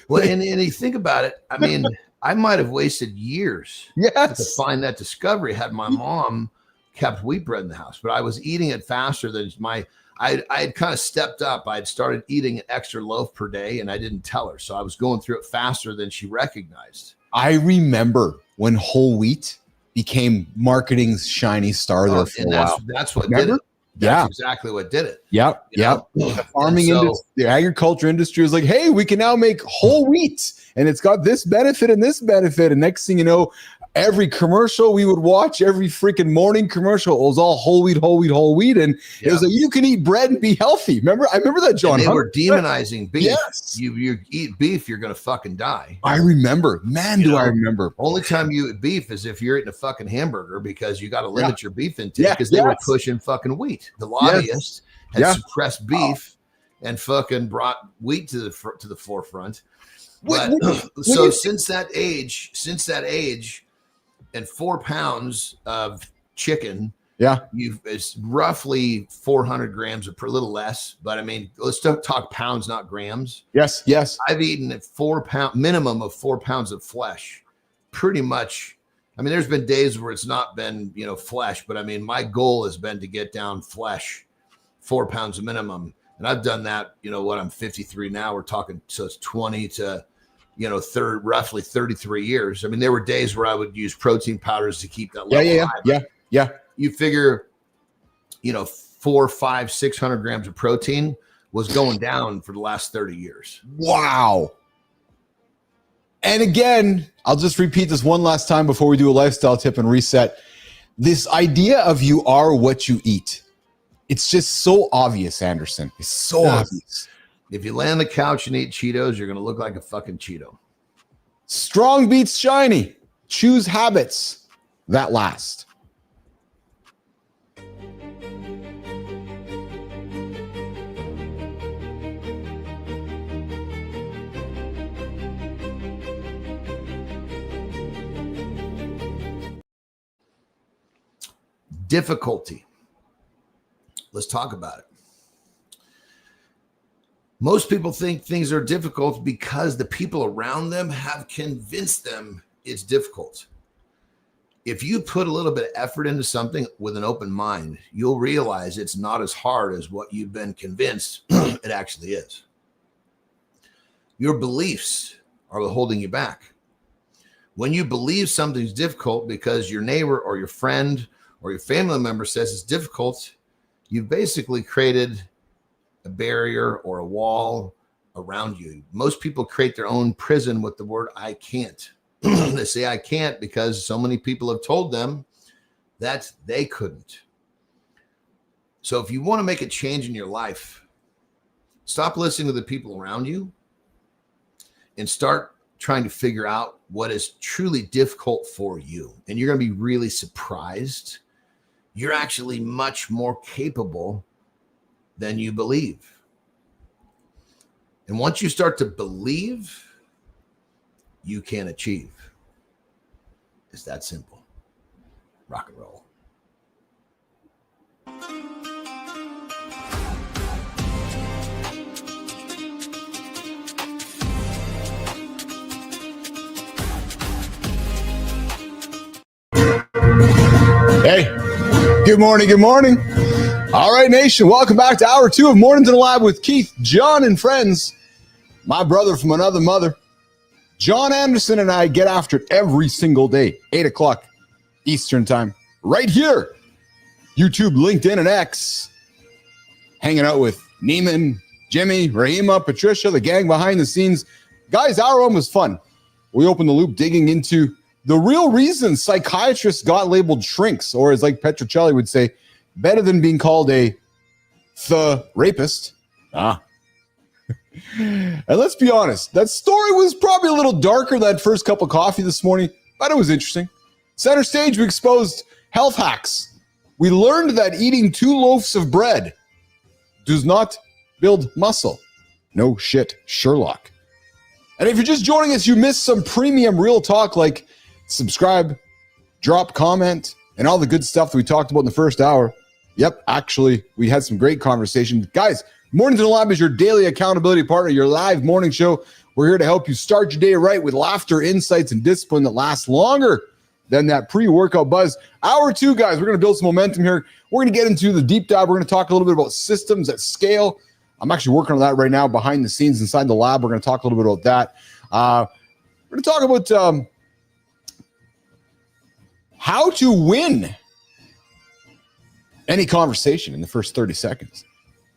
Well, and you think about it. I mean, I might have wasted years to find that discovery had my mom kept wheat bread in the house, but I was eating it faster than I had kind of stepped up. I had started eating an extra loaf per day, and I didn't tell her. So I was going through it faster than she recognized. I remember when whole wheat became marketing's shiny star there for a while. That's what did it. That's exactly what did it. Yep. The farming industry, the agriculture industry is like, hey, we can now make whole wheat, and it's got this benefit and this benefit. And next thing you know, every commercial we would watch, every freaking morning commercial, it was all whole wheat, whole wheat, whole wheat. And it was like, you can eat bread and be healthy. I remember that, John. And they were demonizing beef. Yes. You eat beef, you're going to fucking die. I remember. Man, I remember. Only time you eat beef is if you're eating a fucking hamburger, because you got to limit your beef intake, because they were pushing fucking wheat. The lobbyists had suppressed beef and fucking brought wheat to the forefront. But since that age, and 4 pounds of chicken, it's roughly 400 grams or per little less. But I mean, let's talk pounds, not grams. Yes. I've eaten at minimum of 4 pounds of flesh, pretty much. I mean, there's been days where it's not been, flesh, but I mean, my goal has been to get down flesh, 4 pounds a minimum. And I've done that, I'm 53 now. We're talking, so it's 20 to, roughly 33 years. I mean, there were days where I would use protein powders to keep that level high. Yeah. You figure, 400, 500, 600 grams of protein was going down for the last 30 years. Wow. And again, I'll just repeat this one last time before we do a lifestyle tip and reset. This idea of you are what you eat. It's just so obvious, Anderson. It's so obvious. If you lay on the couch and eat Cheetos, you're going to look like a fucking Cheeto. Strong beats shiny. Choose habits that last. Difficulty. Let's talk about it. Most people think things are difficult because the people around them have convinced them it's difficult. If you put a little bit of effort into something with an open mind, you'll realize it's not as hard as what you've been convinced it actually is. Your beliefs are holding you back. When you believe something's difficult because your neighbor or your friend or your family member says it's difficult, you've basically created a barrier or a wall around you. Most people create their own prison with the word I can't. They say I can't because so many people have told them that they couldn't. So if you want to make a change in your life, stop listening to the people around you and start trying to figure out what is truly difficult for you. And you're going to be really surprised. You're actually much more capable than you believe. And once you start to believe, you can achieve. It's that simple. Rock and roll. Hey, good morning. Good morning. All right, nation. Welcome back to hour 2 of Mornings in the Lab with Keith, Jon, and friends. My brother from another mother, Jon Andersen, and I get after it every single day, 8 o'clock Eastern time, right here. YouTube, LinkedIn, and X. Hanging out with Neiman, Jimmy, Rahima, Patricia, the gang behind the scenes. Guys, hour 1 was fun. We opened the loop digging into the real reason psychiatrists got labeled shrinks, or as like Petrocelli would say, better than being called a rapist. And let's be honest, that story was probably a little darker that first cup of coffee this morning, but it was interesting. Center stage, we exposed health hacks. We learned that eating 2 loaves of bread does not build muscle. No shit, Sherlock. And if you're just joining us, you missed some premium real talk like subscribe, drop, comment, and all the good stuff that we talked about in the first hour. Yep, actually, we had some great conversation. Guys, Mornings in the Lab is your daily accountability partner, your live morning show. We're here to help you start your day right with laughter, insights, and discipline that lasts longer than that pre-workout buzz. Hour 2, guys, we're going to build some momentum here. We're going to get into the deep dive. We're going to talk a little bit about systems at scale. I'm actually working on that right now behind the scenes inside the lab. We're going to talk a little bit about that. We're going to talk about how to win any conversation in the first 30 seconds.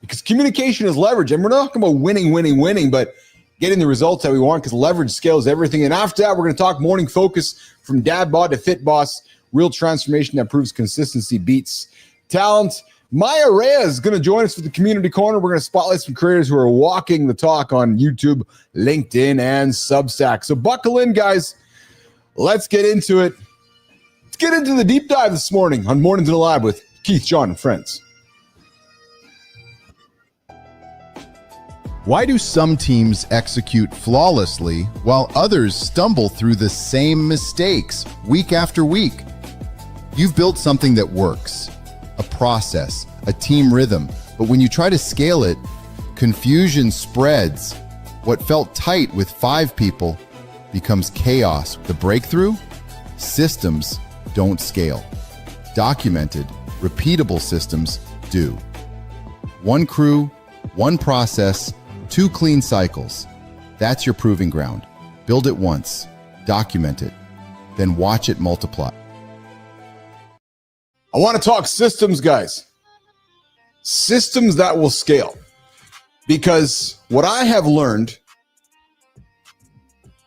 Because communication is leverage. And we're not talking about winning, but getting the results that we want, because leverage scales everything. And after that, we're going to talk morning focus from dad bod to fit boss, real transformation that proves consistency beats talent. Maya Reyes is going to join us for the community corner. We're going to spotlight some creators who are walking the talk on YouTube, LinkedIn, and Substack. So buckle in, guys. Let's get into it. Let's get into the deep dive this morning on Mornings in the Lab with Keith, Jon, and friends. Why do some teams execute flawlessly while others stumble through the same mistakes week after week? You've built something that works, a process, a team rhythm, but when you try to scale it, confusion spreads. What felt tight with 5 people becomes chaos. The breakthrough? Systems don't scale. Documented, repeatable systems do. One crew, one process, 2 clean cycles. That's your proving ground. Build it once, document it, then watch it multiply. I want to talk systems, guys. Systems that will scale. Because what I have learned,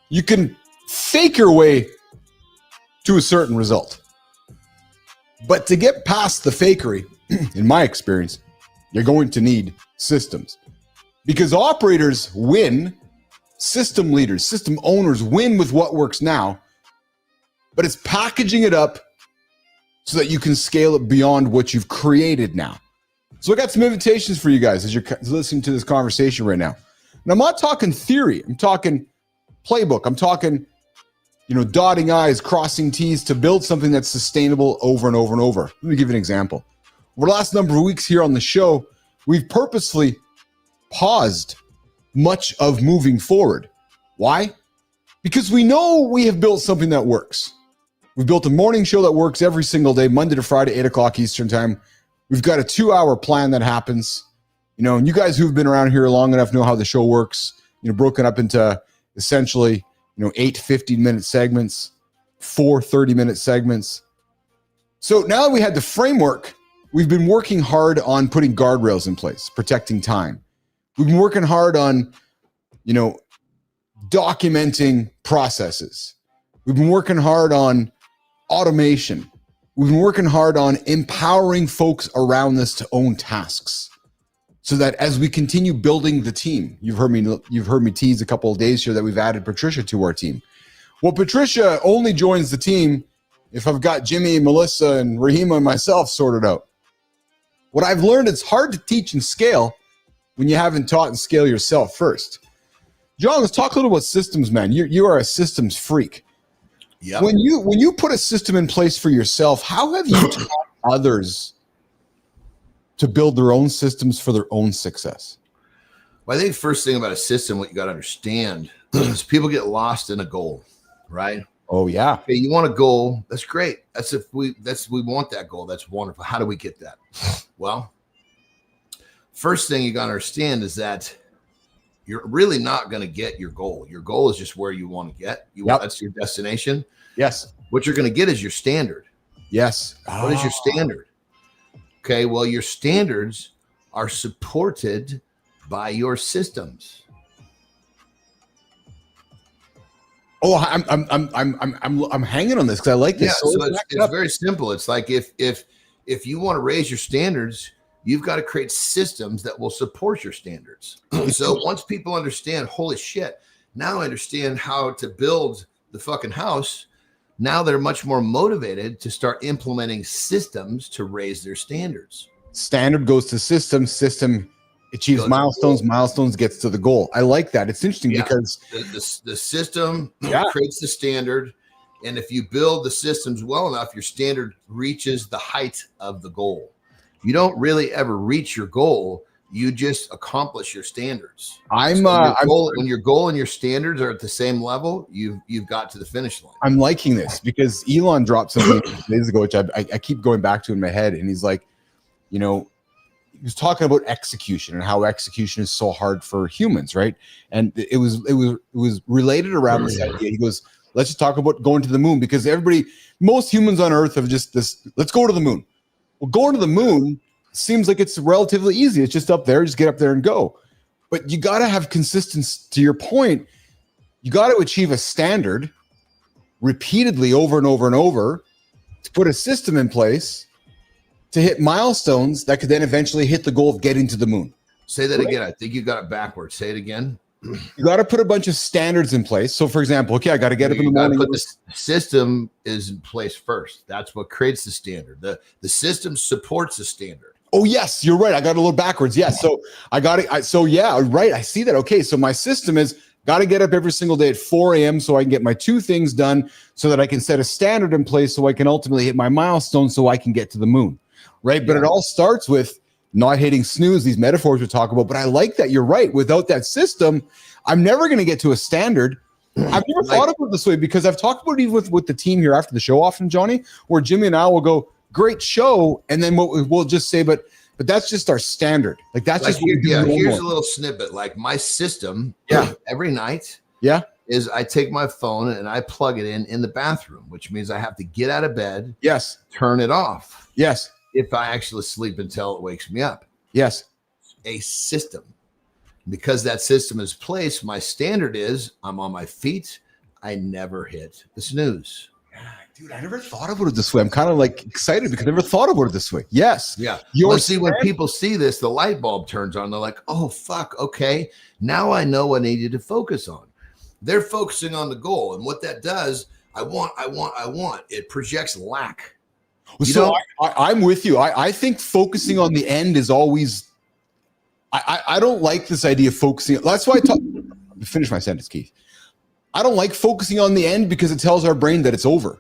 you can fake your way to a certain result. But to get past the fakery, in my experience, you're going to need systems. Because operators win, system leaders, system owners win with what works now, but it's packaging it up so that you can scale it beyond what you've created now. So I got some invitations for you guys as you're listening to this conversation right now. And I'm not talking theory. I'm talking playbook. I'm talking, dotting I's, crossing T's to build something that's sustainable over and over and over. Let me give you an example. Over the last number of weeks here on the show, we've purposefully paused much of moving forward. Why? Because we know we have built something that works. We've built a morning show that works every single day, Monday to Friday, 8 o'clock Eastern time. We've got a 2-hour plan that happens. And you guys who've been around here long enough know how the show works, broken up into essentially, 8 15-minute segments, 4 30-minute segments. So now that we had the framework, we've been working hard on putting guardrails in place, protecting time. We've been working hard on, documenting processes. We've been working hard on automation. We've been working hard on empowering folks around us to own tasks so that as we continue building the team, you've heard me tease a couple of days here that we've added Patricia to our team. Well, Patricia only joins the team if I've got Jimmy, Melissa, and Rahima and myself sorted out. What I've learned, it's hard to teach and scale when you haven't taught and scale yourself first. Jon, let's talk a little about systems, man. You are a systems freak. Yeah. When you put a system in place for yourself, how have you taught others to build their own systems for their own success? Well, I think first thing about a system, what you got to understand is people get lost in a goal, right? Oh yeah. Okay, you want a goal? That's great. We want that goal. That's wonderful. How do we get that? Well, first thing you got to understand is that you're really not going to get your goal. Your goal is just where you want to get. That's your destination. Yes. What you're going to get is your standard. Yes. What is your standard? Okay, well, your standards are supported by your systems. Oh, I'm hanging on this because I like this. Yeah, so it's very simple. It's like if you want to raise your standards, you've got to create systems that will support your standards. So once people understand, holy shit, now I understand how to build the fucking house. Now they're much more motivated to start implementing systems to raise their standards. Standard goes to system. System achieves milestones. Milestones gets to the goal. I like that. It's interesting because the system creates the standard. And if you build the systems well enough, your standard reaches the height of the goal. You don't really ever reach your goal. You just accomplish your standards. When your goal and your standards are at the same level, you've got to the finish line. I'm liking this because Elon dropped something days ago, which I keep going back to in my head. And he's like, he was talking about execution and how execution is so hard for humans, right? And it was related around this idea. He goes, let's just talk about going to the moon because most humans on Earth have just this, let's go to the moon. Well, going to the moon seems like it's relatively easy. It's just up there. Just get up there and go. But you got to have consistency. To your point, you got to achieve a standard repeatedly over and over and over to put a system in place to hit milestones that could then eventually hit the goal of getting to the moon. Say that again. I think you got it backwards. Say it again. You got to put a bunch of standards in place. So, for example, okay, I got to get up in the morning. Put the system is in place first. That's what creates the standard. The system supports the standard. Oh, yes, you're right. I got a little backwards. Yes. So I got it. So yeah, right. I see that. Okay. So my system is got to get up every single day at 4 a.m. so I can get my 2 things done so that I can set a standard in place so I can ultimately hit my milestone so I can get to the moon. Right. But it all starts with not hitting snooze, these metaphors we talk about. But I like that. You're right. Without that system, I'm never going to get to a standard. I've never thought of it this way because I've talked about it even with the team here after the show often, Johnny, where Jimmy and I will go, great show. And then we'll just say, but that's just our standard. Like that's just what we do. Here's a little snippet. Like my system every night is I take my phone and I plug it in the bathroom, which means I have to get out of bed. Yes. Turn it off. Yes. If I actually sleep until it wakes me up. Yes. A system. Because that system is placed, my standard is I'm on my feet. I never hit the snooze. Dude, I never thought about it this way. I'm kind of like excited because I never thought about it this way. Yes. Yeah. You'll see when people see this, the light bulb turns on. They're like, oh, fuck. Okay. Now I know what I needed to focus on. They're focusing on the goal. And what that does, I want. It projects lack. So I'm with you. I think focusing on the end is always, I don't like this idea of focusing. That's why finish my sentence, Keith. I don't like focusing on the end because it tells our brain that it's over.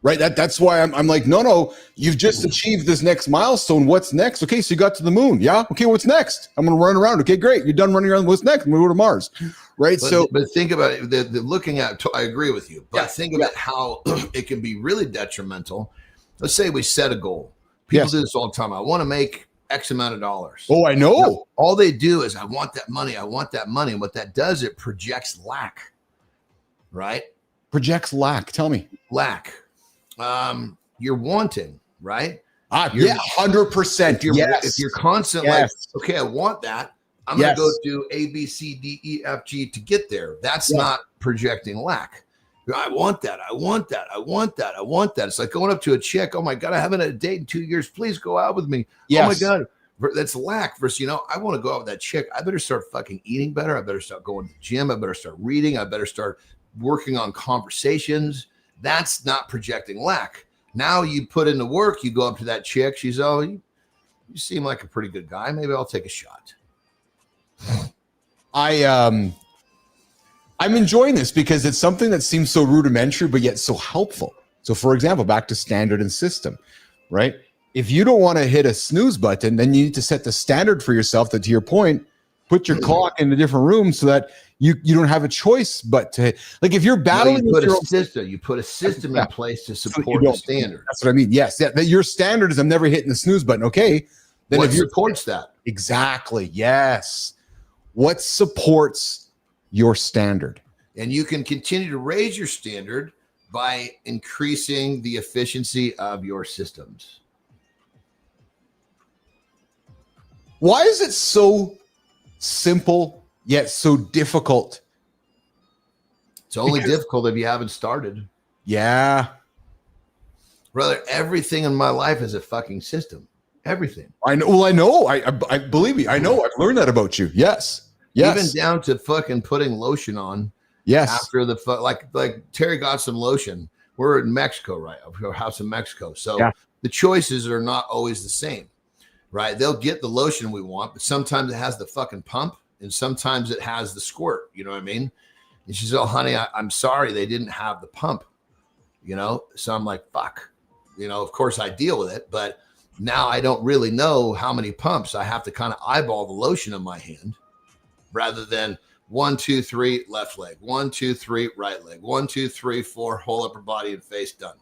Right. That's why I'm like, no, you've just achieved this next milestone. What's next? Okay, so you got to the moon. Yeah. Okay, what's next? I'm going to run around. Okay, great. You're done running around. What's next? I'm going to go to Mars. Right. But think about it. The looking at, I agree with you, but think about how it can be really detrimental. Let's say we set a goal. People do this all the time. I want to make X amount of dollars. Oh, I know. Now, all they do is I want that money. I want that money. And what that does, it projects lack. Right. Projects lack. Tell me. Lack. You're wanting, right? 100%. If you're constant, like, okay, I want that. I'm going to go do A, B, C, D, E, F, G to get there. That's not projecting lack. I want that. I want that. I want that. I want that. It's like going up to a chick. Oh my God, I haven't had a date in 2 years. Please go out with me. Yes. Oh my God. That's lack versus, I want to go out with that chick. I better start fucking eating better. I better start going to the gym. I better start reading. I better start working on conversations. That's not projecting lack. Now you put in the work, you go up to that chick. She's, you seem like a pretty good guy. Maybe I'll take a shot. I'm enjoying this because it's something that seems so rudimentary, but yet so helpful. So for example, back to standard and system, right? If you don't want to hit a snooze button, then you need to set the standard for yourself that, to your point, put your clock in a different room so that you don't have a choice but to hit. Like if you're battling with your system, you put a system in place to support the standard. That's what I mean. Yes. Your standard is I'm never hitting the snooze button. Okay. Then what supports that? Exactly. Yes. What supports your standard? And you can continue to raise your standard by increasing the efficiency of your systems. Why is it so simple yet so difficult? It's only difficult if you haven't started. Yeah. Brother, everything in my life is a fucking system. Everything. I know. Well, I know. I believe me. I know. I've learned that about you. Yes. Yes. Even down to fucking putting lotion on. Yes. After the like Terry got some lotion. We're in Mexico, right? Our house in Mexico. So the choices are not always the same, right? They'll get the lotion we want, but sometimes it has the fucking pump and sometimes it has the squirt. You know what I mean? And she said, "Oh, honey, I'm sorry they didn't have the pump." So I'm like, fuck. Of course I deal with it, but now I don't really know how many pumps. I have to kind of eyeball the lotion in my hand rather than 1, 2, 3, left leg, 1, 2, 3, right leg, 1, 2, 3, 4, whole upper body and face done.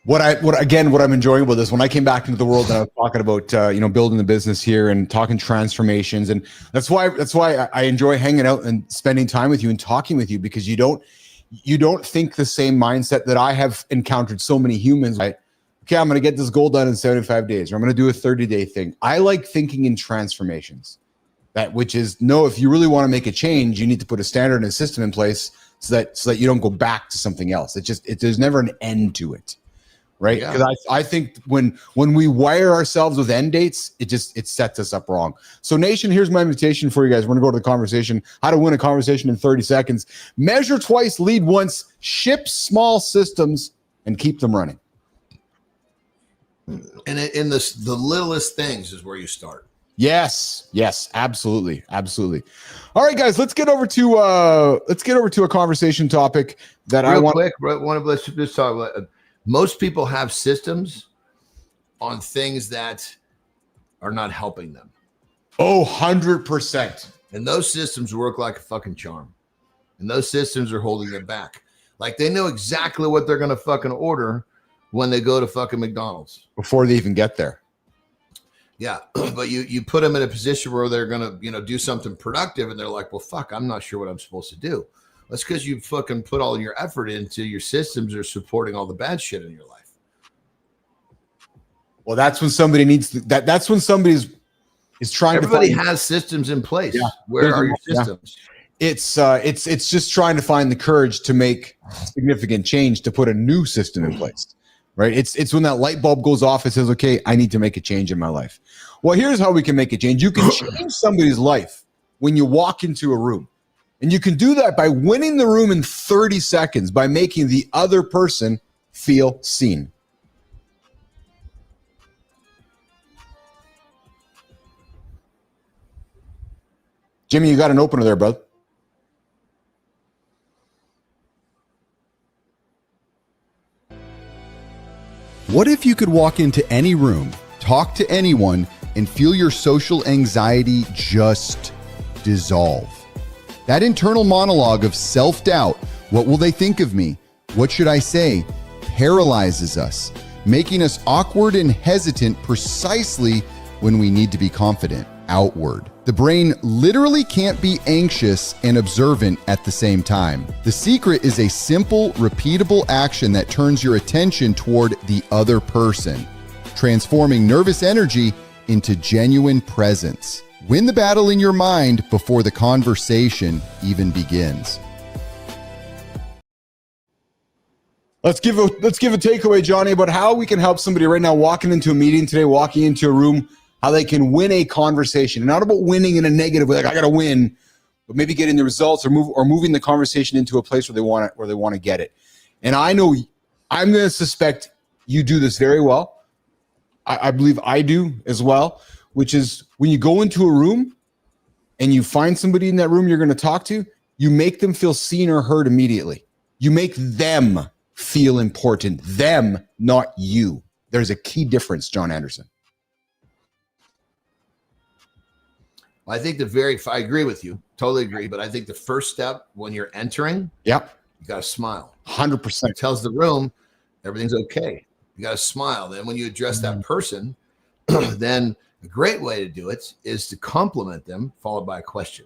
What I'm enjoying about this, when I came back into the world and I was talking about, building the business here and talking transformations. And that's why I enjoy hanging out and spending time with you and talking with you, because you don't think the same mindset that I have encountered so many humans, right? okay, I'm going to get this goal done in 75 days, or I'm going to do a 30-day thing. I like thinking in transformations. Which is, no, if you really want to make a change, you need to put a standard and a system in place so that you don't go back to something else. There's never an end to it, right? Because I think when we wire ourselves with end dates, it sets us up wrong. So Nation, here's my invitation for you guys. We're going to go to the conversation, how to win a conversation in 30 seconds. Measure twice, lead once, ship small systems, and keep them running. And in the littlest things is where you start. Yes, absolutely. All right, guys, let's get over to a conversation topic that I want. Let's just talk about. Most people have systems on things that are not helping them. Oh, 100%. And those systems work like a fucking charm. And those systems are holding them back. Like they know exactly what they're gonna fucking order when they go to fucking McDonald's before they even get there. Yeah, but you put them in a position where they're gonna, do something productive, and they're like, "Well, fuck, I'm not sure what I'm supposed to do." That's because you fucking put all your effort into your systems are supporting all the bad shit in your life. Well, that's when somebody needs that. That's when somebody's is trying. Everybody has systems in place. Yeah. Where are your systems? Yeah. It's just trying to find the courage to make significant change to put a new system in place. Right. It's when that light bulb goes off. It says, okay, I need to make a change in my life. Well, here's how we can make a change. You can change somebody's life when you walk into a room. And you can do that by winning the room in 30 seconds by making the other person feel seen. Jimmy, you got an opener there, bud. What if you could walk into any room, talk to anyone, and feel your social anxiety just dissolve? That internal monologue of self-doubt, what will they think of me? What should I say? Paralyzes us, making us awkward and hesitant precisely when we need to be confident outward. The brain literally can't be anxious and observant at the same time. The secret is a simple, repeatable action that turns your attention toward the other person, transforming nervous energy into genuine presence. Win the battle in your mind before the conversation even begins. Let's give a takeaway, Johnny, about how we can help somebody right now walking into a meeting today, walking into a room, how they can win a conversation. And not about winning in a negative way, like I got to win, but maybe getting the results or moving the conversation into a place where they want to get it. And I know I'm going to suspect you do this very well. I believe I do as well, which is when you go into a room and you find somebody in that room you're going to talk to, you make them feel seen or heard immediately. You make them feel important, them, not you. There's a key difference, Jon Andersen. I think I agree with you, totally agree. But I think the first step when you're entering, you got to smile. 100%. It tells the room everything's okay. You got to smile. Then when you address that person, then a great way to do it is to compliment them, followed by a question.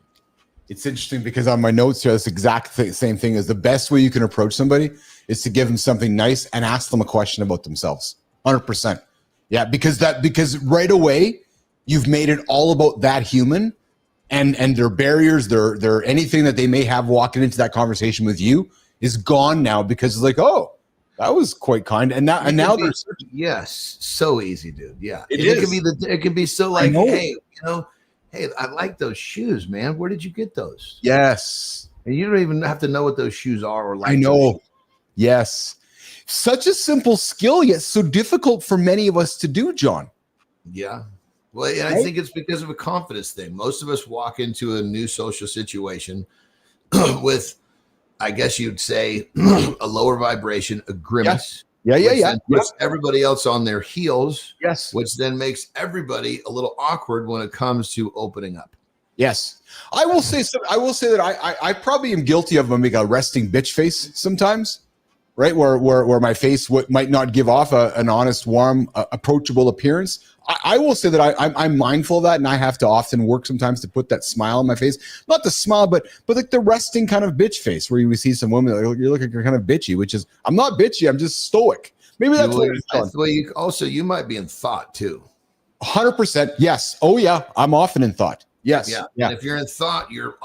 It's interesting because on my notes here, this exact same thing is the best way you can approach somebody is to give them something nice and ask them a question about themselves. 100%. Yeah, because right away you've made it all about that human and their barriers, their anything that they may have walking into that conversation with you is gone now because it's like, oh, that was quite kind. And now there's yes, so easy, dude. Yeah, it can be so like, hey, hey, I like those shoes, man. Where did you get those? Yes, and you don't even have to know what those shoes are or like. I know. Yes, such a simple skill, yet so difficult for many of us to do, John. Yeah. Well, and I think it's because of a confidence thing. Most of us walk into a new social situation with, I guess you'd say, a lower vibration, a grimace. Yeah. Puts everybody else on their heels. Yes. Which then makes everybody a little awkward when it comes to opening up. Yes. I will say that I probably am guilty of making a resting bitch face sometimes, right? Where my face might not give off an honest, warm, approachable appearance. I will say that I'm mindful of that, and I have to often work sometimes to put that smile on my face. Not the smile, but like the resting kind of bitch face where you see some women, like, you're looking kind of bitchy, which is, I'm not bitchy, I'm just stoic. Maybe that's what it's that's the way you also, you might be in thought too. 100%. Yes. Oh yeah. I'm often in thought. Yes. Yeah. And if you're in thought, you're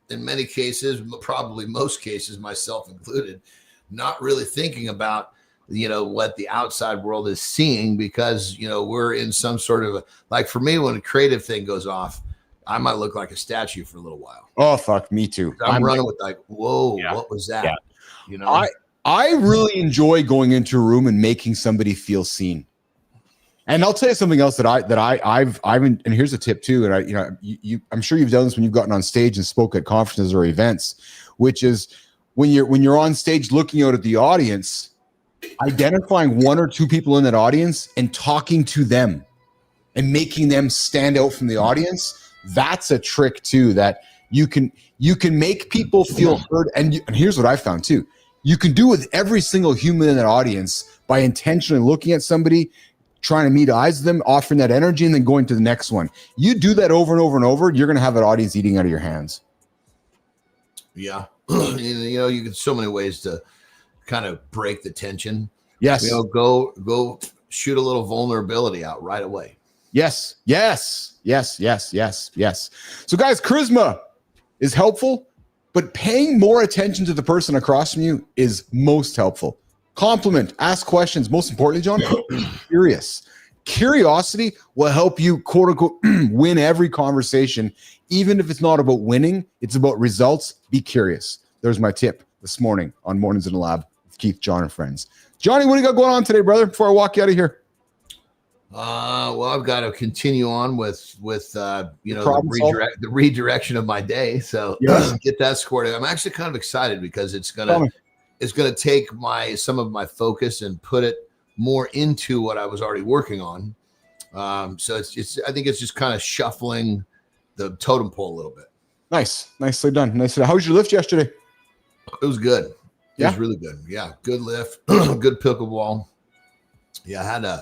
in many cases, probably most cases, myself included, not really thinking about, what the outside world is seeing, because, we're in some sort of like, for me, when a creative thing goes off, I might look like a statue for a little while. Oh, fuck. Me too. I'm running with like, whoa, what was that? Yeah. I really enjoy going into a room and making somebody feel seen. And I'll tell you something else that I've and here's a tip too. And I'm sure you've done this when you've gotten on stage and spoke at conferences or events, which is when you're on stage looking out at the audience, identifying one or two people in that audience and talking to them and making them stand out from the audience. That's a trick too, that you can make people feel heard. And here's what I found too. You can do with every single human in that audience by intentionally looking at somebody, trying to meet eyes with them, offering that energy, and then going to the next one. You do that over and over and over, you're going to have an audience eating out of your hands. Yeah. You get so many ways to kind of break the tension. Yes. Go shoot a little vulnerability out right away. Yes. So guys, charisma is helpful, but paying more attention to the person across from you is most helpful. Compliment, ask questions. Most importantly, John, curious. Curiosity will help you, quote unquote, win every conversation. Even if it's not about winning, it's about results. Be curious. There's my tip this morning on Mornings in the Lab with Keith, John, and friends. Johnny, what do you got going on today, brother, before I walk you out of here? Well, I've got to continue on with the redirection of my day. So get that squared away. I'm actually kind of excited because it's gonna take some of my focus and put it more into what I was already working on. So I think it's just kind of shuffling the totem pole a little bit. Nice. Nicely done. How was your lift yesterday? It was good. It was really good. Yeah. Good lift, good pickleball. Yeah.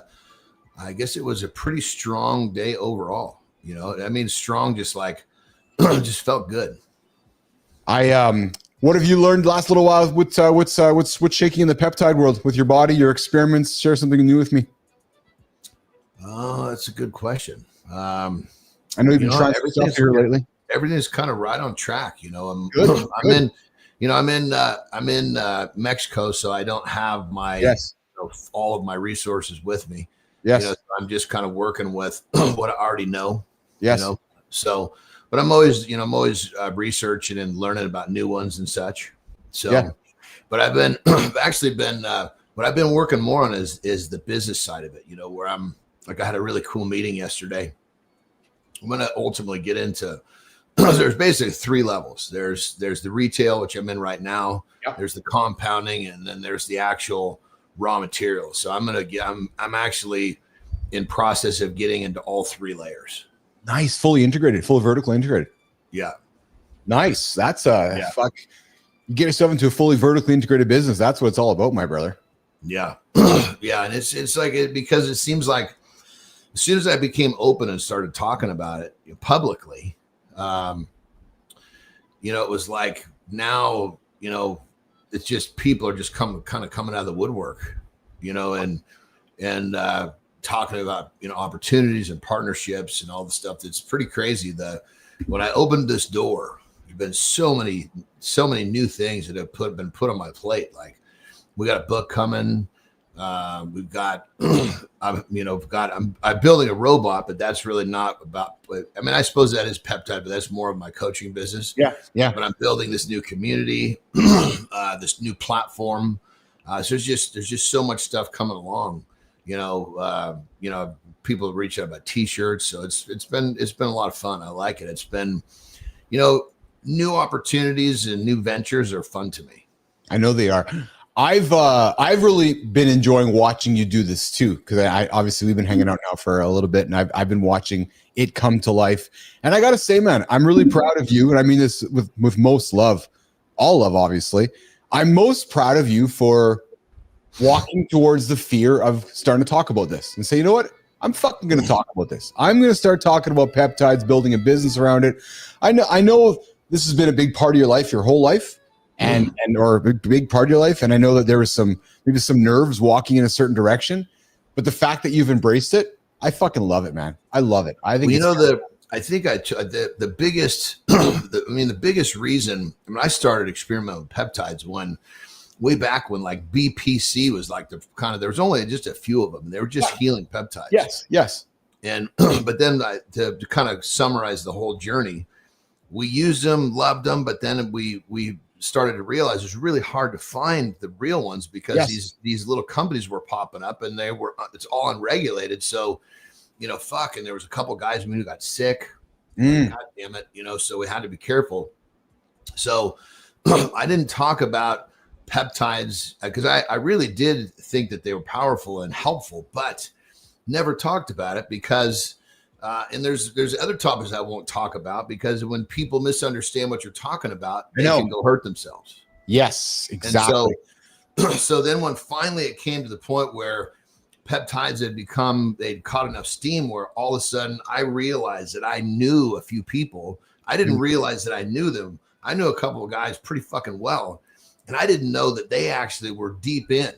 I guess it was a pretty strong day overall. I mean, strong, just like, just felt good. What have you learned the last little while? What's shaking in the peptide world with your body, your experiments? Share something new with me. Oh, that's a good question. I know you've been trying some stuff here lately. Everything's kind of right on track. I'm in Mexico, so I don't have my all of my resources with me. Yes. So I'm just kind of working with what I already know. Yes. So, but I'm always researching and learning about new ones and such. So, but I've been what I've been working more on is the business side of it. Where I'm like, I had a really cool meeting yesterday. I'm going to ultimately get into. There's basically three levels. There's the retail, which I'm in right now. Yep. There's the compounding, and then there's the actual raw materials. So I'm actually in process of getting into all three layers. Nice. Fully integrated, full vertically integrated. Yeah. Nice. That's fuck. You get yourself into a fully vertically integrated business. That's what it's all about, my brother. Yeah. Yeah. And it's like because it seems like as soon as I became open and started talking about it publicly, it was like now, it's just people are just coming out of the woodwork, and talking about, opportunities and partnerships and all the stuff. That's pretty crazy. When I opened this door, there's been so many new things that have been put on my plate. Like we got a book coming. We've got, I'm building a robot, but that's really not about, I mean, I suppose that is peptide, but that's more of my coaching business. Yeah. But I'm building this new community, this new platform. So there's just so much stuff coming along, people reach out about t-shirts. So it's been a lot of fun. I like it. It's been, new opportunities and new ventures are fun to me. I know they are. I've really been enjoying watching you do this too, because obviously we've been hanging out now for a little bit, and I've been watching it come to life. And I gotta say, man, I'm really proud of you, and I mean this with most love, all love, obviously. I'm most proud of you for walking towards the fear of starting to talk about this and say, you know what, I'm fucking going to talk about this. I'm going to start talking about peptides, building a business around it. I know this has been a big part of your life, your whole life, or a big part of your life. And I know that there was maybe some nerves walking in a certain direction, but the fact that you've embraced it, I fucking love it, man. I love it. I think the biggest, the biggest reason. I mean, I started experimenting with peptides way back when like BPC was like the kind of, there was only just a few of them. They were just healing peptides. Yes. And but then to kind of summarize the whole journey, we used them, loved them, but then we started to realize it was really hard to find the real ones because these little companies were popping up and it's all unregulated. So, and there was a couple guys who got sick. God damn it, so we had to be careful. So I didn't talk about peptides because I really did think that they were powerful and helpful, but never talked about it because and there's other topics I won't talk about because when people misunderstand what you're talking about, they can go hurt themselves. Yes, exactly. And so then when finally it came to the point where peptides they'd caught enough steam where all of a sudden I realized that I knew a few people. I didn't realize that I knew them. I knew a couple of guys pretty fucking well, and I didn't know that they actually were deep in.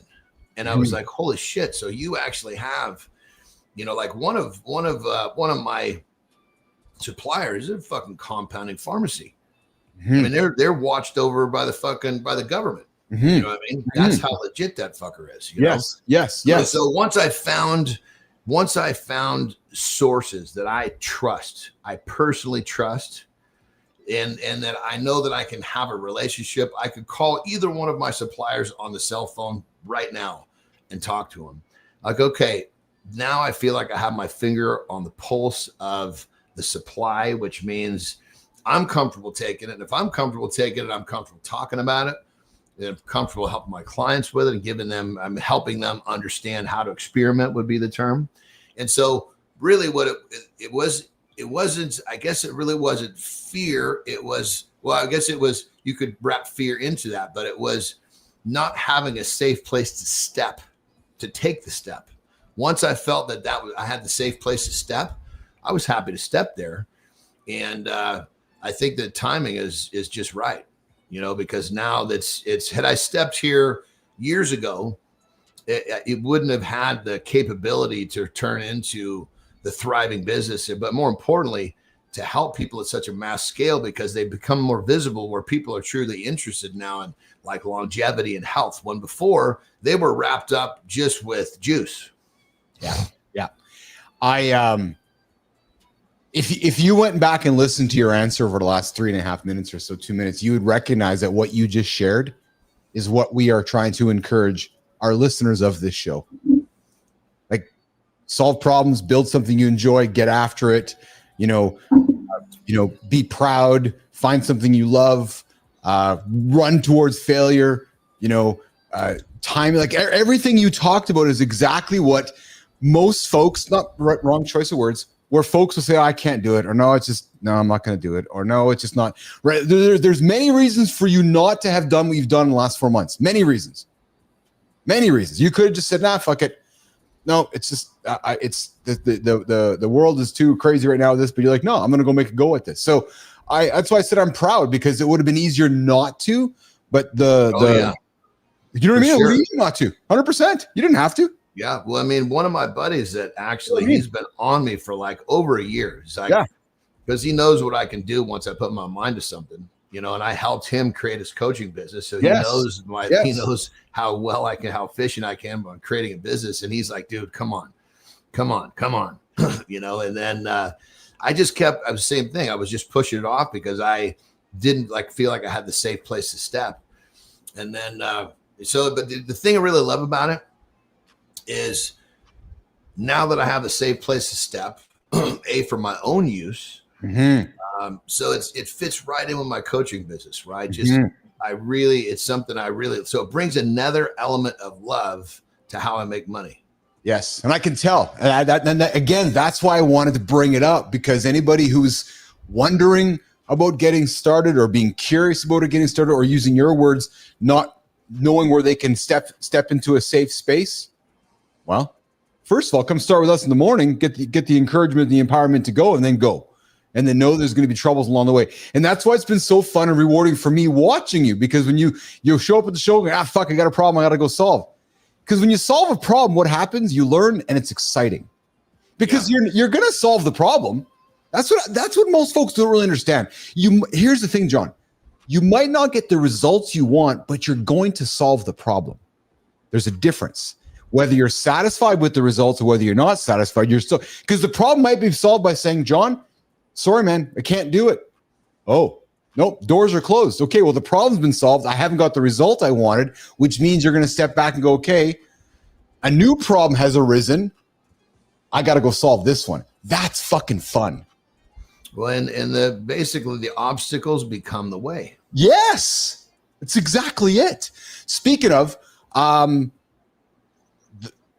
And I was like, holy shit. So you actually have, like one of my suppliers is a fucking compounding pharmacy. I mean, they're watched over by the government. You know what I mean? That's how legit that fucker is. Yes. So once I found sources that I personally trust, and that I know that I can have a relationship, I could call either one of my suppliers on the cell phone right now and talk to them. Like, okay, now I feel like I have my finger on the pulse of the supply, which means I'm comfortable taking it. And if I'm comfortable taking it, I'm comfortable talking about it. And I'm comfortable helping my clients with it and I'm helping them understand how to experiment would be the term. And so really what it wasn't, I guess it really wasn't fear. It was, I guess it was, you could wrap fear into that, but it was not having a safe place to take the step. Once I felt that I had the safe place to step, I was happy to step there. And I think the timing is just right, because now it's had I stepped here years ago, it wouldn't have had the capability to turn into the thriving business, but more importantly, to help people at such a mass scale because they become more visible where people are truly interested now in like longevity and health, when before they were wrapped up just with juice. Yeah. If you went back and listened to your answer over the last 3.5 minutes or so, 2 minutes, you would recognize that what you just shared is what we are trying to encourage our listeners of this show. Like, solve problems, build something you enjoy, get after it, be proud, find something you love, run towards failure, time, like everything you talked about is exactly what most folks, not wrong choice of words, where folks will say, oh, I can't do it, or no, I'm not going to do it, or no, it's just not right. There's many reasons for you not to have done what you've done in the last 4 months. Many reasons. You could have just said, nah, fuck it. No, it's just, it's the world is too crazy right now with this, but you're like, no, I'm going to go make a go at this. So that's why I said I'm proud, because it would have been easier not to, but you know what I mean? It would be easier not to, 100%. You didn't have to. Yeah. Well, I mean, one of my buddies that actually, he's been on me for like over a year. He's like, because he knows what I can do once I put my mind to something, and I helped him create his coaching business. So he knows he knows how well how efficient I can on creating a business. And he's like, dude, come on. And then I was the same thing. I was just pushing it off because I didn't feel like I had the safe place to step. And then, but the thing I really love about it is now that I have a safe place to step, for my own use. So it fits right in with my coaching business, right? It's something so it brings another element of love to how I make money. Yes. And I can tell. And again, that's why I wanted to bring it up, because anybody who's wondering about getting started or being curious about it getting started, or using your words, not knowing where they can step into a safe space, well, First of all, come start with us in the morning, get the encouragement, the empowerment to go, and then go. And then know there's going to be troubles along the way. And that's why it's been so fun and rewarding for me watching you, because when you show up at the show and fuck, I got a problem, I got to go solve. Because when you solve a problem, what happens? You learn, and it's exciting. Because you're going to solve the problem. That's what most folks don't really understand. Here's the thing, John. You might not get the results you want, but you're going to solve the problem. There's a difference. Whether you're satisfied with the results or whether you're not satisfied, you're still, because the problem might be solved by saying, John, sorry, man, I can't do it. Oh, nope, doors are closed. Okay, well, the problem's been solved. I haven't got the result I wanted, which means you're going to step back and go, okay, a new problem has arisen. I got to go solve this one. That's fucking fun. Well, and basically the obstacles become the way. Yes, it's exactly it. Speaking of,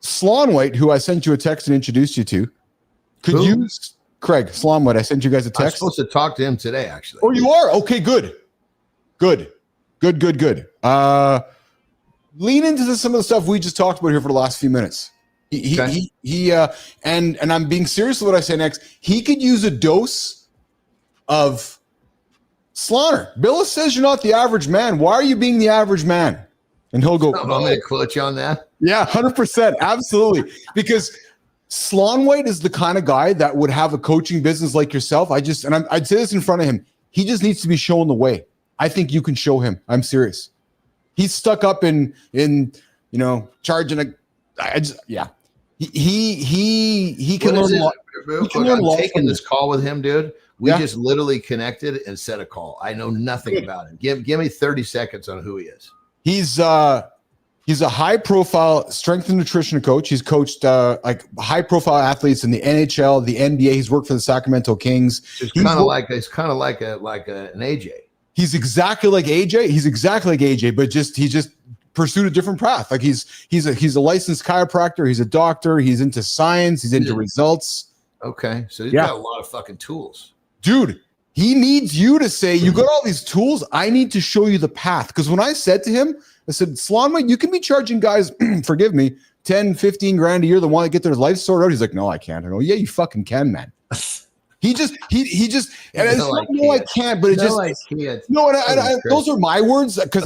Slon White, who I sent you a text and introduced you to, could use Craig Slon White. I sent you guys a text. I'm supposed to talk to him today, actually. Oh, you are? Okay, good. Lean into some of the stuff we just talked about here for the last few minutes. And I'm being serious with what I say next. He could use a dose of Slaughter. Bilous says you're not the average man. Why are you being the average man? And he'll go, I'm going to quote you on that. Yeah, 100%. Absolutely. Because Slon White is the kind of guy that would have a coaching business like yourself. I'd say this in front of him. He just needs to be shown the way. I think you can show him. I'm serious. He's stuck up in charging he can learn a lot. I'm taking this call with him, dude. We just literally connected and set a call. I know nothing about him. Give me 30 seconds on who he is. He's a high-profile strength and nutrition coach. He's coached high-profile athletes in the NHL, the NBA. He's worked for the Sacramento Kings. It's kind of like an AJ. He's exactly like AJ. But he just pursued a different path. Like he's a licensed chiropractor. He's a doctor. He's into science. He's into results. Okay, so he's got a lot of fucking tools, dude. He needs you to say, you got all these tools. I need to show you the path. Because when I said to him, I said, Slon White, you can be charging guys, forgive me, 10, 15 grand a year that want to get their life sorted out. He's like, no, I can't. I go, yeah, you fucking can, man. He just, and it's not, no, I can't, but it just, no, and those are my words because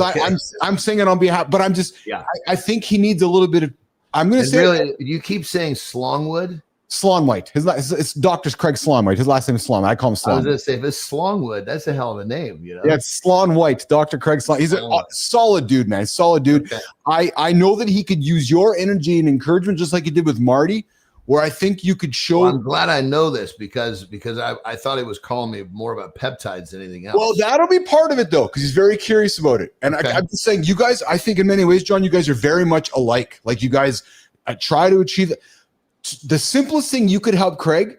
I'm saying it on behalf, but I'm just, I think he needs a little bit of, I'm going to say, really, you keep saying Slongwood. Slon White. It's Dr. Craig Slon White. His last name is Slon. I call him Slon. I was going to say, if it's Slongwood, that's a hell of a name, you know? Yeah, it's Slon White, Dr. Craig Slon. He's a solid dude, man. Solid dude. Okay. I know that he could use your energy and encouragement just like he did with Marty, where I think you could show. Well, I'm glad I know this because I thought he was calling me more about peptides than anything else. Well, that'll be part of it, though, because he's very curious about it. And I'm just saying, you guys, I think in many ways, John, you guys are very much alike. Like you guys try to achieve the simplest thing you could help Craig,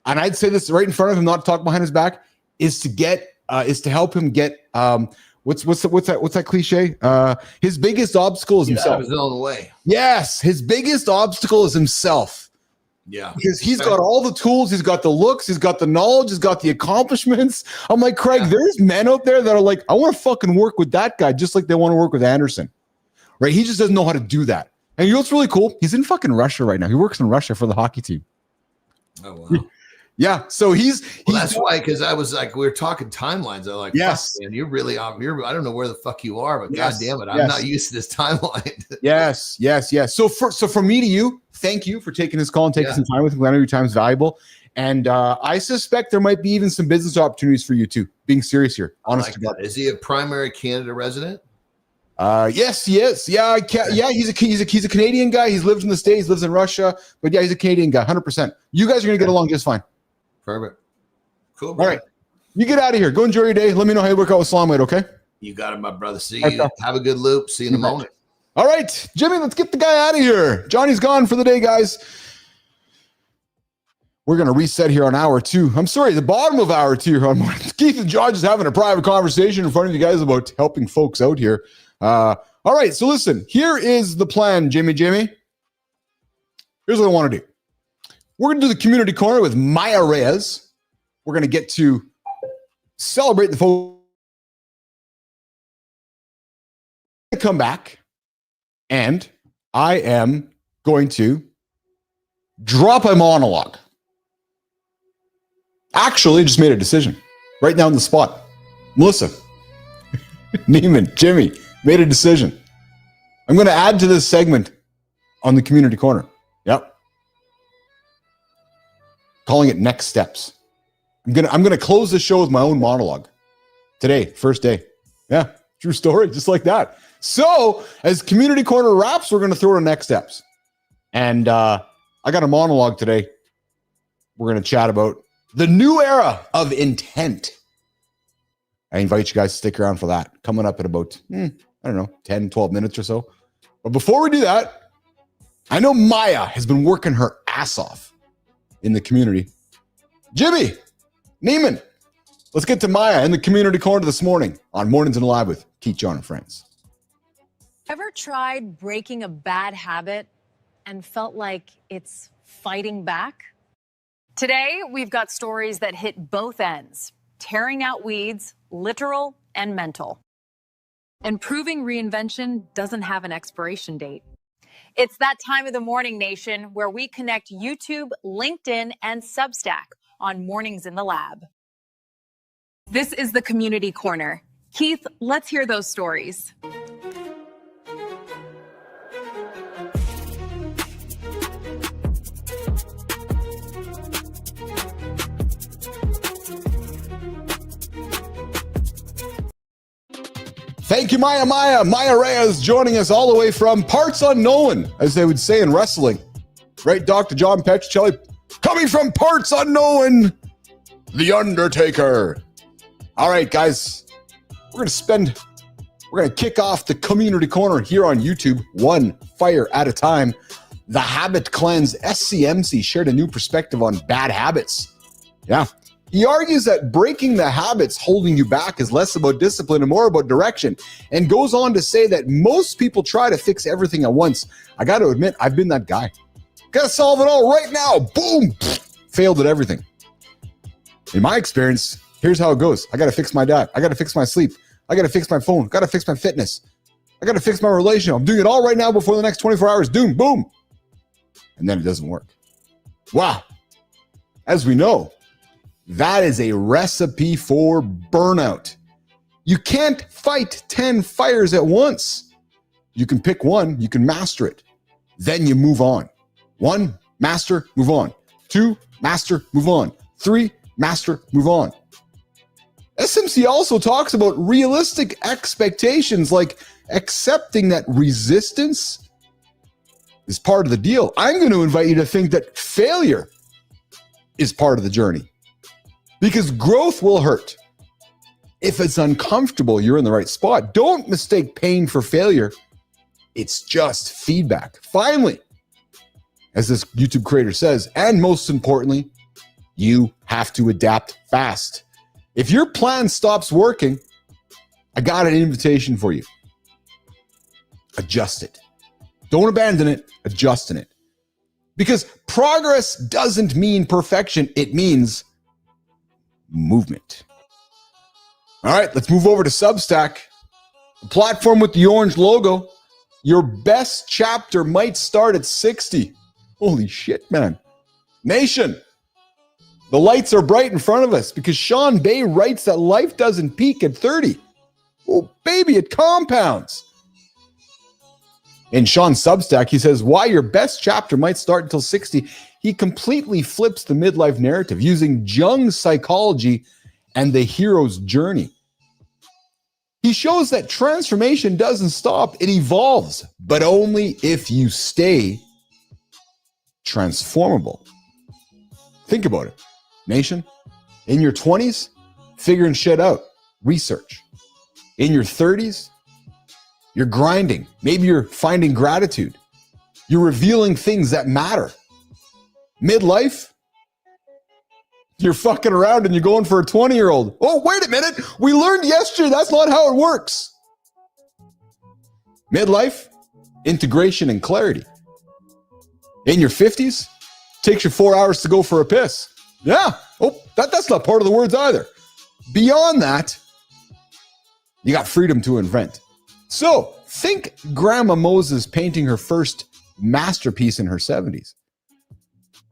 and I'd say this right in front of him, not to talk behind his back, is to help him get what's that cliche? His biggest obstacle is himself. His own way. Yes, his biggest obstacle is himself. Yeah, because he's got all the tools, he's got the looks, he's got the knowledge, he's got the accomplishments. I'm like, Craig, there's men out there that are like, I want to fucking work with that guy, just like they want to work with Andersen, right? He just doesn't know how to do that. And you know what's really cool? He's in fucking Russia right now. He works in Russia for the hockey team. Oh, wow. Yeah. So he's that's why, because I was like, we were talking timelines. I'm like, yes, man, you're really I don't know where the fuck you are, but god damn it, I'm not used to this timeline. Yes. So from me to you, thank you for taking this call and taking some time with me. I know your time is valuable. And I suspect there might be even some business opportunities for you too. Being serious here. Honest to God. Is he a primary Canada resident? Yes, he is. Yeah, he's a Canadian guy. He's lived in the States, lives in Russia, but yeah, he's a Canadian guy, 100%. You guys are gonna get along just fine. Perfect. Cool. Bro. All right, you get out of here. Go enjoy your day. Let me know how you work out with Slon White, okay? You got it, my brother. See you. Have a good loop. See you in a moment. All right, Jimmy, let's get the guy out of here. Johnny's gone for the day, guys. We're going to reset here on hour 2. I'm sorry, the bottom of hour 2 here on morning. Keith and John just having a private conversation in front of you guys about helping folks out here. All right, so listen, here is the plan, Jimmy. Here's what I want to do. We're going to do the community corner with Maya Reyes. We're going to get to celebrate the folks. Come back, and I am going to drop a monologue. Actually, just made a decision right now on the spot. Melissa, Neiman, Jimmy made a decision. I'm going to add to this segment on the community corner. Yep. Calling it Next Steps. I'm gonna close the show with my own monologue today, first day. Yeah, true story, just like that. So as community corner wraps, we're gonna throw to Next Steps, and I got a monologue today. We're gonna chat about the new era of intent. I invite you guys to stick around for that. Coming up at about, I don't know, 10, 12 minutes or so. But before we do that, I know Maya has been working her ass off in the community. Jimmy, Neiman, let's get to Maya in the community corner this morning on Mornings and Live with Keith, Jon, and Friends. Ever tried breaking a bad habit and felt like it's fighting back? Today, we've got stories that hit both ends, tearing out weeds, literal and mental. And proving reinvention doesn't have an expiration date. It's that time of the morning, nation, where we connect YouTube, LinkedIn, and Substack on Mornings in the Lab. This is the Community Corner. Keith, let's hear those stories. Thank you, Maya. Maya Reyes joining us all the way from parts unknown, as they would say in wrestling. Right, Dr. John Petricelli, coming from parts unknown, The Undertaker. All right, guys, we're going to kick off the community corner here on YouTube, one fire at a time. The Habit Cleanse SCMC shared a new perspective on bad habits. Yeah. He argues that breaking the habits holding you back is less about discipline and more about direction, and goes on to say that most people try to fix everything at once. I got to admit, I've been that guy. Got to solve it all right now. Boom. Failed at everything. In my experience, here's how it goes. I got to fix my diet. I got to fix my sleep. I got to fix my phone. Got to fix my fitness. I got to fix my relationship. I'm doing it all right now before the next 24 hours. Doom, boom. And then it doesn't work. Wow. As we know, that is a recipe for burnout. You can't fight 10 fires at once. You can pick one, you can master it. Then you move on. 1, master, move on. 2, master, move on. 3, master, move on. SMC also talks about realistic expectations, like accepting that resistance is part of the deal. I'm going to invite you to think that failure is part of the journey. Because growth will hurt. If it's uncomfortable, you're in the right spot. Don't mistake pain for failure. It's just feedback. Finally, as this YouTube creator says, and most importantly, you have to adapt fast. If your plan stops working, I got an invitation for you. Adjust it. Don't abandon it, adjust in it. Because progress doesn't mean perfection. It means movement. All right, let's move over to Substack, the platform with the orange logo. Your best chapter might start at 60. Holy shit, man. Nation, the lights are bright in front of us because Sean Bay writes that life doesn't peak at 30. Oh, baby, it compounds. In Sean's Substack, he says, why your best chapter might start until 60. He completely flips the midlife narrative using Jung's psychology and the hero's journey. He shows that transformation doesn't stop, it evolves, but only if you stay transformable. Think about it, nation. In your 20s, figuring shit out, research. In your 30s, you're grinding. Maybe you're finding gratitude. You're revealing things that matter. Midlife, you're fucking around and you're going for a 20-year-old. Oh, wait a minute. We learned yesterday that's not how it works. Midlife, integration and clarity. In your 50s, takes you 4 hours to go for a piss. Yeah. Oh, that's not part of the words either. Beyond that, you got freedom to invent. So think Grandma Moses painting her first masterpiece in her 70s.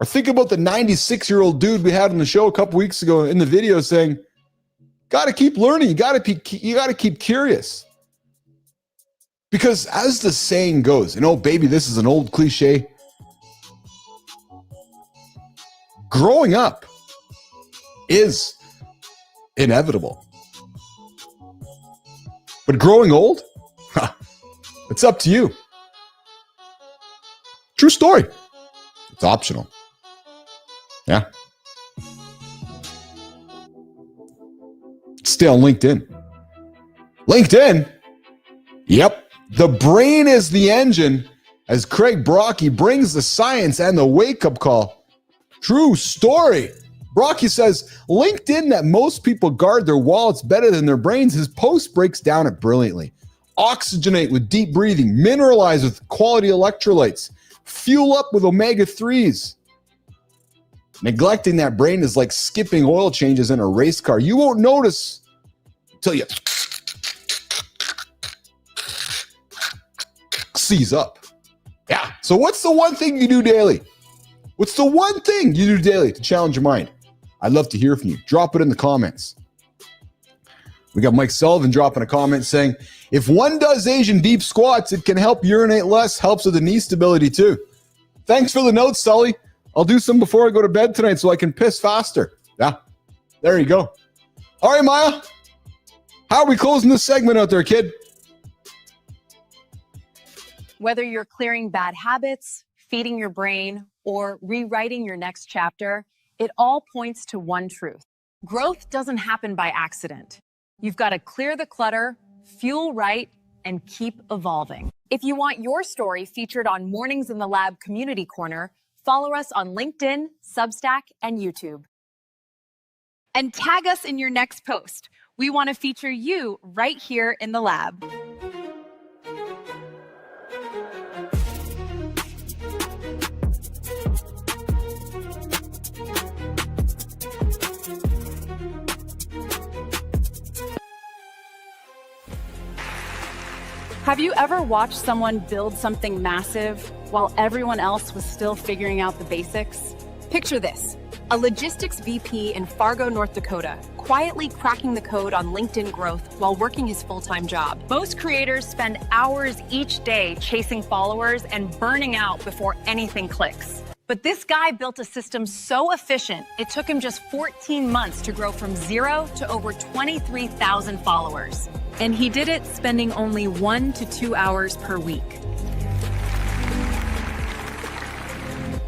Or think about the 96-year-old dude we had on the show a couple weeks ago in the video saying, got to keep learning. You got to keep curious. Because as the saying goes, baby, this is an old cliche. Growing up is inevitable. But growing old? It's up to you. True story. It's optional. Yeah. Stay on LinkedIn. LinkedIn? Yep. The brain is the engine as Craig Brocky brings the science and the wake-up call. True story. Brocky says, LinkedIn that most people guard their wallets better than their brains. His post breaks down it brilliantly. Oxygenate with deep breathing. Mineralize with quality electrolytes. Fuel up with omega-3s. Neglecting that brain is like skipping oil changes in a race car. You won't notice until you seize up. Yeah. So what's the one thing you do daily? What's the one thing you do daily to challenge your mind? I'd love to hear from you. Drop it in the comments. We got Mike Sullivan dropping a comment saying, if one does Asian deep squats, it can help urinate less, helps with the knee stability too. Thanks for the notes, Sully. I'll do some before I go to bed tonight so I can piss faster. Yeah, there you go. All right, Maya. How are we closing this segment out there, kid? Whether you're clearing bad habits, feeding your brain, or rewriting your next chapter, it all points to one truth. Growth doesn't happen by accident. You've got to clear the clutter, fuel right, and keep evolving. If you want your story featured on Mornings in the Lab Community Corner, follow us on LinkedIn, Substack, and YouTube. And tag us in your next post. We want to feature you right here in the lab. Have you ever watched someone build something massive while everyone else was still figuring out the basics? Picture this, a logistics VP in Fargo, North Dakota, quietly cracking the code on LinkedIn growth while working his full-time job. Most creators spend hours each day chasing followers and burning out before anything clicks. But this guy built a system so efficient, it took him just 14 months to grow from 0 to over 23,000 followers. And he did it spending only 1 to 2 hours per week.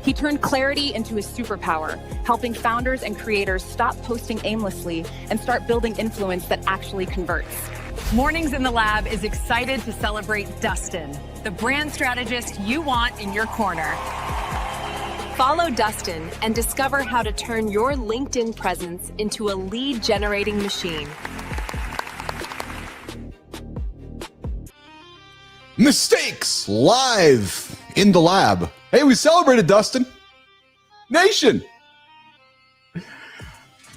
He turned clarity into his superpower, helping founders and creators stop posting aimlessly and start building influence that actually converts. Mornings in the Lab is excited to celebrate Dustin, the brand strategist you want in your corner. Follow Dustin and discover how to turn your LinkedIn presence into a lead-generating machine. Mistakes live in the lab. Hey, we celebrated, Dustin. Nation.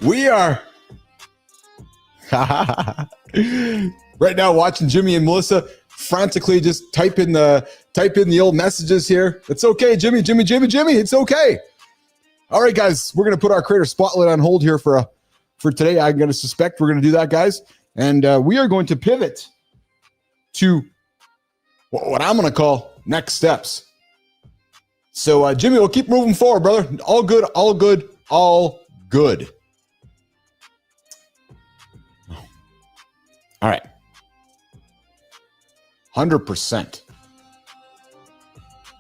We are right now watching Jimmy and Melissa frantically just type in the old messages here. It's okay, Jimmy. It's okay. All right, guys, we're gonna put our creator spotlight on hold here for today. I'm gonna suspect we're gonna do that, guys, and we are going to pivot to what I'm gonna call next steps. So, Jimmy, we'll keep moving forward, brother. All good. All right. 100%.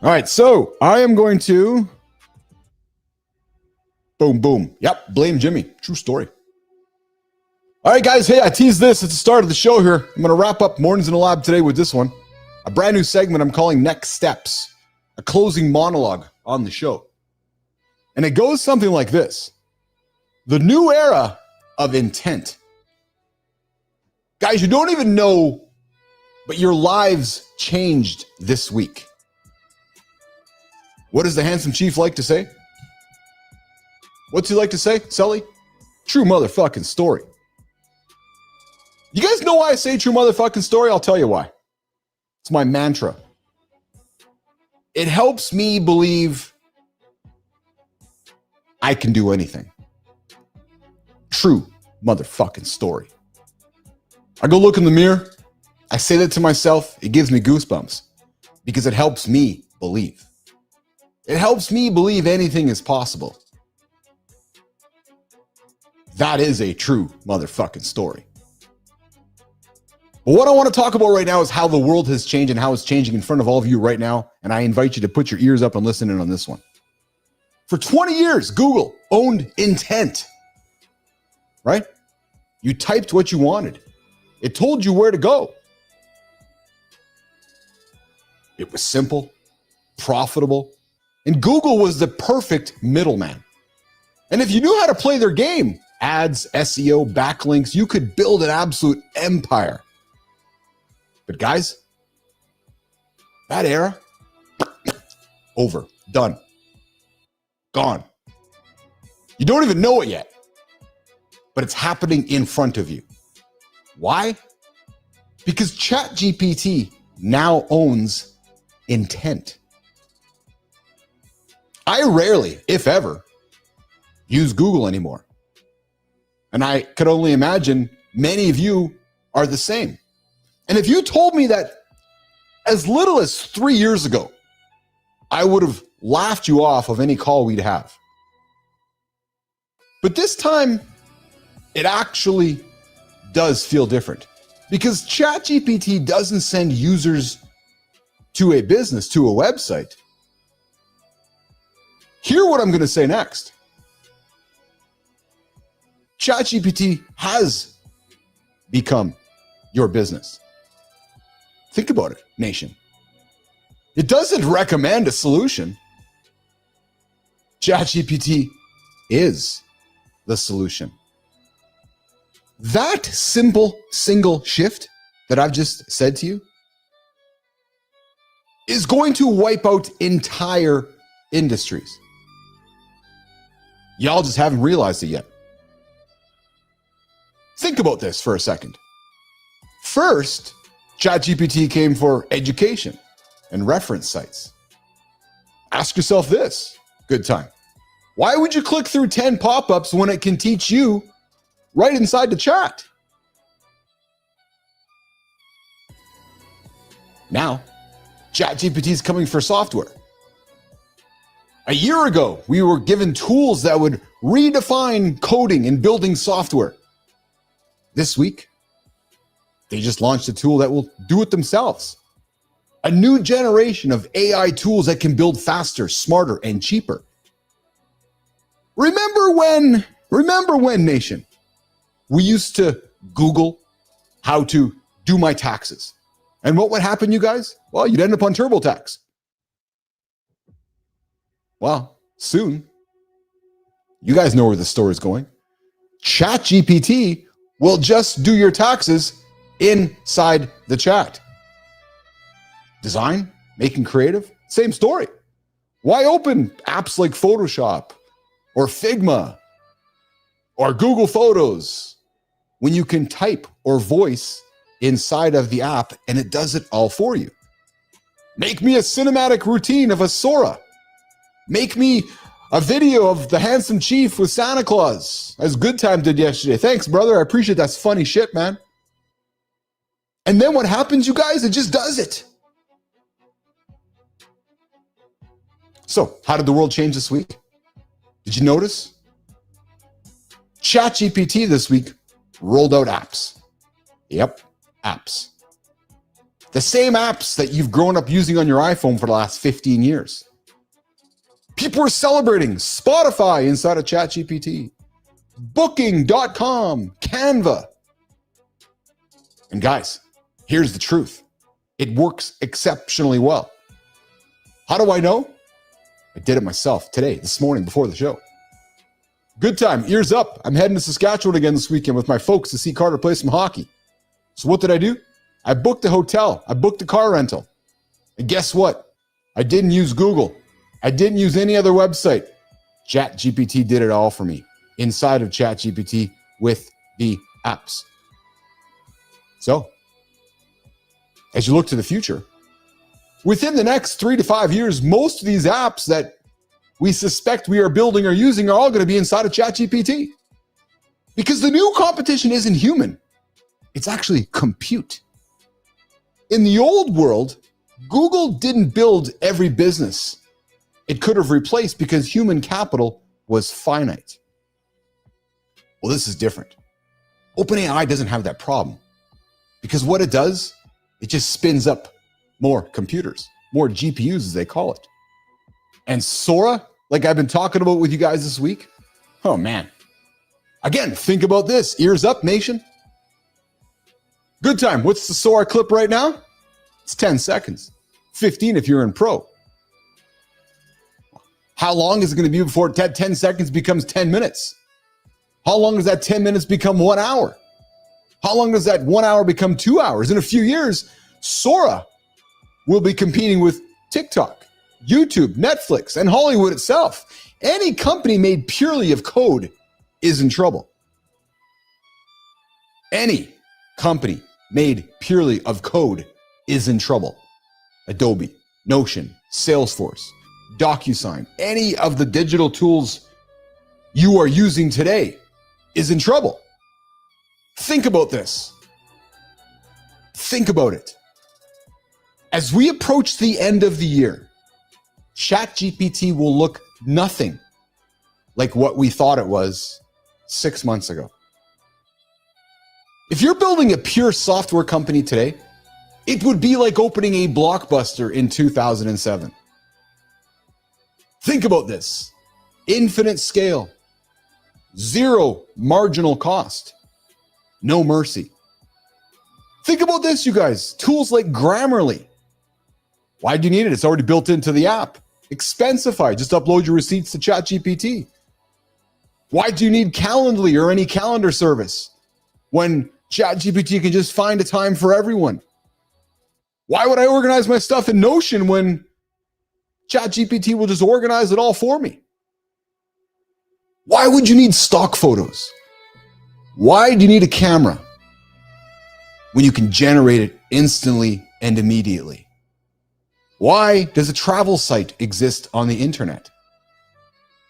All right, so I am going to boom. Yep, blame Jimmy. True story. All right, guys. Hey, I teased this at the start of the show here. I'm going to wrap up Mornings in the Lab today with this one. A brand new segment I'm calling Next Steps, a closing monologue on the show. And it goes something like this. The new era of intent. Guys, you don't even know, but your lives changed this week. What does the handsome chief like to say? What's he like to say, Sully? True motherfucking story. You guys know why I say true motherfucking story? I'll tell you why. It's my mantra. It helps me believe I can do anything. True motherfucking story. I go look in the mirror. I say that to myself. It gives me goosebumps because it helps me believe. It helps me believe anything is possible. That is a true motherfucking story. But what I want to talk about right now is how the world has changed and how it's changing in front of all of you right now. And I invite you to put your ears up and listen in on this one. For 20 years, Google owned intent, right? You typed what you wanted. It told you where to go. It was simple, profitable, and Google was the perfect middleman. And if you knew how to play their game, ads, SEO, backlinks, you could build an absolute empire. But guys, that era, over, done, gone. You don't even know it yet, but it's happening in front of you. Why? Because ChatGPT now owns intent. I rarely, if ever, use Google anymore. And I could only imagine many of you are the same. And if you told me that as little as 3 years ago, I would have laughed you off of any call we'd have. But this time, it actually does feel different because ChatGPT doesn't send users to a business, to a website. Hear what I'm going to say next. ChatGPT has become your business. Think about it, nation. It doesn't recommend a solution. ChatGPT is the solution. That simple single shift that I've just said to you is going to wipe out entire industries. Y'all just haven't realized it yet. Think about this for a second. First, ChatGPT came for education and reference sites. Ask yourself this, good time. Why would you click through 10 pop-ups when it can teach you right inside the chat? Now, ChatGPT is coming for software. A year ago, we were given tools that would redefine coding and building software. This week, they just launched a tool that will do it themselves. A new generation of AI tools that can build faster, smarter, and cheaper. Remember when, nation, we used to Google how to do my taxes. And what would happen, you guys? Well, you'd end up on TurboTax. Well, soon, you guys know where the story is going. ChatGPT will just do your taxes inside the chat. Design, making creative, same story. Why open apps like Photoshop or Figma or Google Photos when you can type or voice inside of the app and it does it all for you? Make me a cinematic routine of a Sora. Make me a video of the handsome chief with Santa Claus, as Good Time did yesterday. Thanks, brother. I appreciate that. That's funny shit, man. And then what happens, you guys? It just does it. So, how did the world change this week? Did you notice? ChatGPT this week rolled out apps. Yep, apps. The same apps that you've grown up using on your iPhone for the last 15 years. People are celebrating Spotify inside of ChatGPT, Booking.com, Canva. And guys, here's the truth. It works exceptionally well. How do I know? I did it myself today, this morning, before the show. Good time, ears up. I'm heading to Saskatchewan again this weekend with my folks to see Carter play some hockey. So what did I do? I booked a hotel. I booked a car rental. And guess what? I didn't use Google. I didn't use any other website. ChatGPT did it all for me inside of ChatGPT with the apps. So, as you look to the future, within the next 3 to 5 years, most of these apps that we suspect we are building or using are all going to be inside of ChatGPT. Because the new competition isn't human. It's actually compute. In the old world, Google didn't build every business it could have replaced because human capital was finite. Well, this is different. OpenAI doesn't have that problem because what it does, it just spins up more computers, more GPUs as they call it. And Sora, like I've been talking about with you guys this week, oh man. Again, think about this. Ears up, nation. Good time. What's the Sora clip right now? It's 10 seconds. 15 if you're in pro. How long is it going to be before 10 seconds becomes 10 minutes? How long does that 10 minutes become 1 hour? How long does that 1 hour become 2 hours? In a few years, Sora will be competing with TikTok, YouTube, Netflix, and Hollywood itself. Any company made purely of code is in trouble. Any company made purely of code is in trouble. Adobe, Notion, Salesforce, DocuSign, any of the digital tools you are using today is in trouble. Think about this. Think about it. As we approach the end of the year, ChatGPT will look nothing like what we thought it was 6 months ago. If you're building a pure software company today, it would be like opening a Blockbuster in 2007. Think about this. Infinite scale, zero marginal cost, no mercy. Think about this, you guys. Tools like Grammarly. Why do you need it? It's already built into the app. Expensify. Just upload your receipts to ChatGPT. Why do you need Calendly or any calendar service when ChatGPT can just find a time for everyone? Why would I organize my stuff in Notion when ChatGPT will just organize it all for me? Why would you need stock photos? Why do you need a camera when you can generate it instantly and immediately? Why does a travel site exist on the internet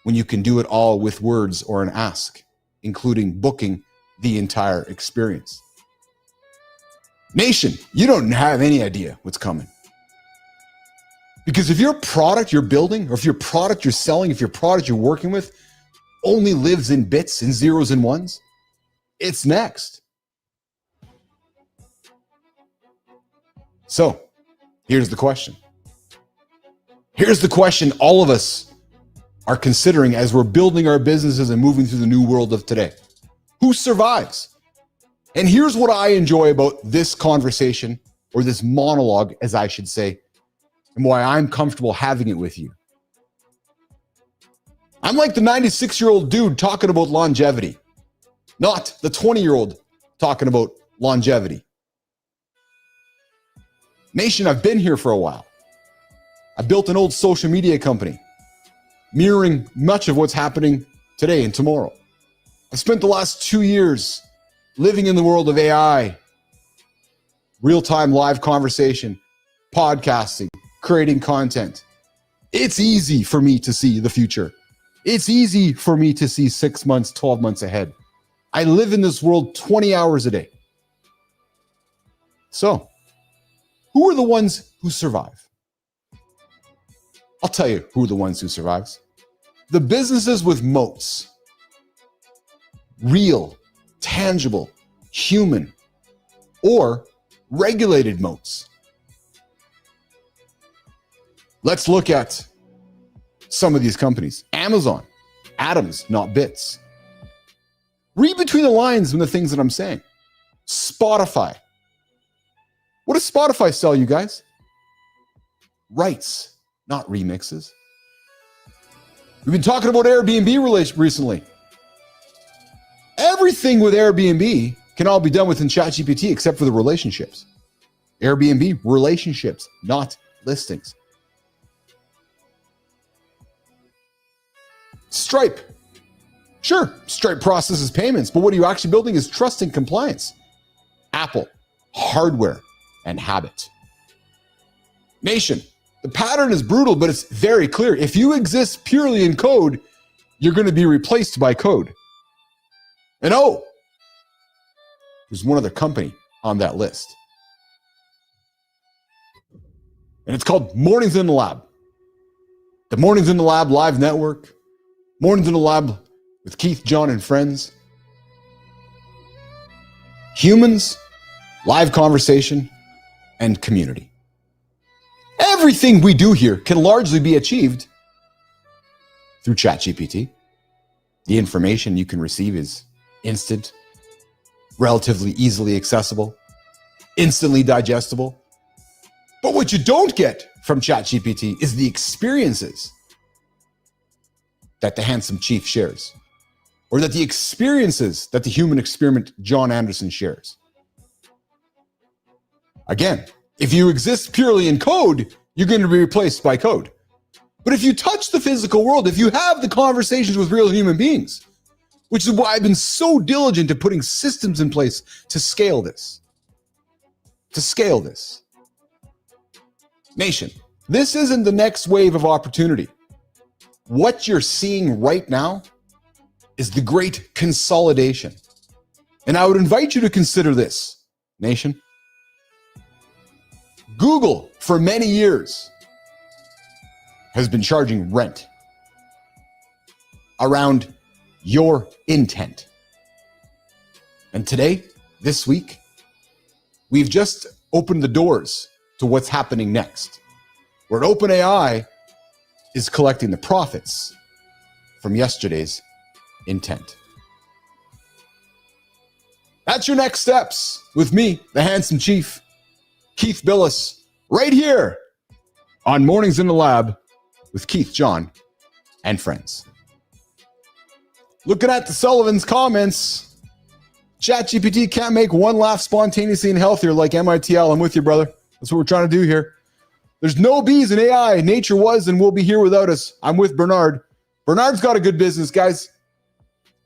when you can do it all with words or an ask, including booking the entire experience? Nation, you don't have any idea what's coming. Because if your product you're building, or if your product you're selling, if your product you're working with only lives in bits and zeros and ones, it's next. So, here's the question. Here's the question all of us are considering as we're building our businesses and moving through the new world of today. Who survives? And here's what I enjoy about this conversation, or this monologue, as I should say, and why I'm comfortable having it with you. I'm like the 96-year-old dude talking about longevity, not the 20-year-old talking about longevity. Nation, I've been here for a while. I built an old social media company, mirroring much of what's happening today and tomorrow. I've spent the last 2 years living in the world of AI, real-time live conversation, podcasting, creating content. It's easy for me to see the future. It's easy for me to see 6 months, 12 months ahead. I live in this world 20 hours a day. So, who are the ones who survive? I'll tell you who are the ones who survives. The businesses with moats. Real, tangible, human, or regulated moats. Let's look at some of these companies. Amazon, atoms, not bits. Read between the lines in the things that I'm saying. Spotify. What does Spotify sell, you guys? Rights, not remixes. We've been talking about Airbnb recently. Everything with Airbnb can all be done within ChatGPT except for the relationships. Airbnb, relationships, not listings. Stripe. Sure, Stripe processes payments, but what are you actually building is trust and compliance. Apple, hardware and habit. Nation, The pattern is brutal, but it's very clear. If you exist purely in code, you're going to be replaced by code. And there's one other company on that list. And it's called Mornings in the Lab. The Mornings in the Lab live network. Mornings in the Lab with Keith, Jon, and friends. Humans, live conversation, and community. Everything we do here can largely be achieved through ChatGPT. The information you can receive is instant, relatively easily accessible, instantly digestible. But what you don't get from ChatGPT is the experiences that the handsome chief shares, or that the experiences that the human experiment Jon Andersen shares. Again, if you exist purely in code, you're going to be replaced by code. But if you touch the physical world, if you have the conversations with real human beings, which is why I've been so diligent at putting systems in place to scale this. Nation, this isn't the next wave of opportunity. What you're seeing right now is the great consolidation. And I would invite you to consider this, nation. Google, for many years, has been charging rent around your intent. And today, this week, we've just opened the doors to what's happening next, where OpenAI is collecting the profits from yesterday's intent. That's your next steps with me, the handsome chief, Keith Bilous, right here on Mornings in the Lab with Keith, Jon, and friends. Looking at the Sullivan's comments, ChatGPT can't make one laugh spontaneously and healthier like MITL. I'm with you, brother. That's what we're trying to do here. There's no B's in AI. Nature was and will be here without us. I'm with Bernard. Bernard's got a good business, guys.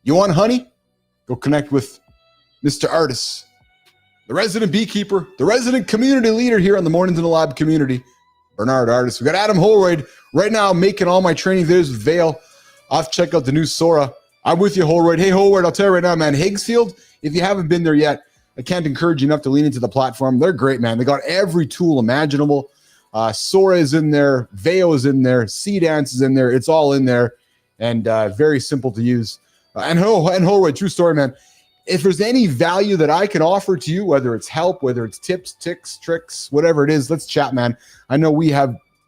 You want honey? Go connect with Mr. Artis, the resident beekeeper, the resident community leader here on the Mornings in the Lab community, Bernard Artis. We got Adam Holroyd right now making all my training videos with Vale. I'll have to check out the new Sora. I'm with you, Holroyd. Hey, Holroyd, I'll tell you right now, man, Higgsfield, if you haven't been there yet, I can't encourage you enough to lean into the platform. They're great, man. They got every tool imaginable. Sora is in there. Veo is in there. Dance is in there. It's all in there. And very simple to use. And Holroyd, true story, man. If there's any value that I can offer to you, whether it's help, whether it's tips, ticks, tricks, whatever it is, let's chat, man. I know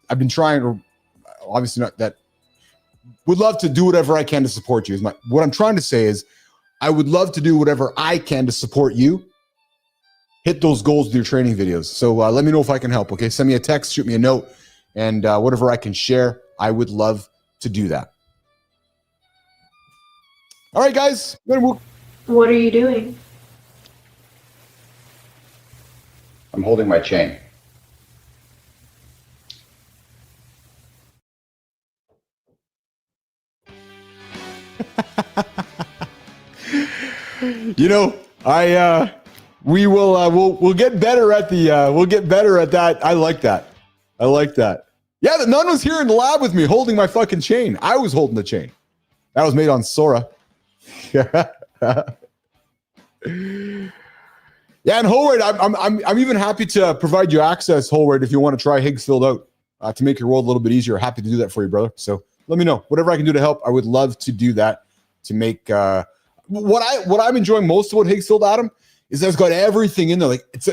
I've been trying, or obviously not that, would love to do whatever I can to support you. What I'm trying to say is I would love to do whatever I can to support you. Hit those goals with your training videos. So let me know if I can help, okay? Send me a text, shoot me a note, and whatever I can share, I would love to do that. All right, guys. What are you doing? I'm holding my chain. You know, we'll get better at that. I like that. Yeah, the nun was here in the lab with me holding my fucking chain. I was holding the chain. That was made on Sora. Yeah, and Holroyd, I'm even happy to provide you access, Holroyd, if you want to try Higgsfield out to make your world a little bit easier. Happy to do that for you, brother. So let me know whatever I can do to help. I would love to do that to make what I'm enjoying most about Higgsfield, Adam, is that it's got everything in there. Like it's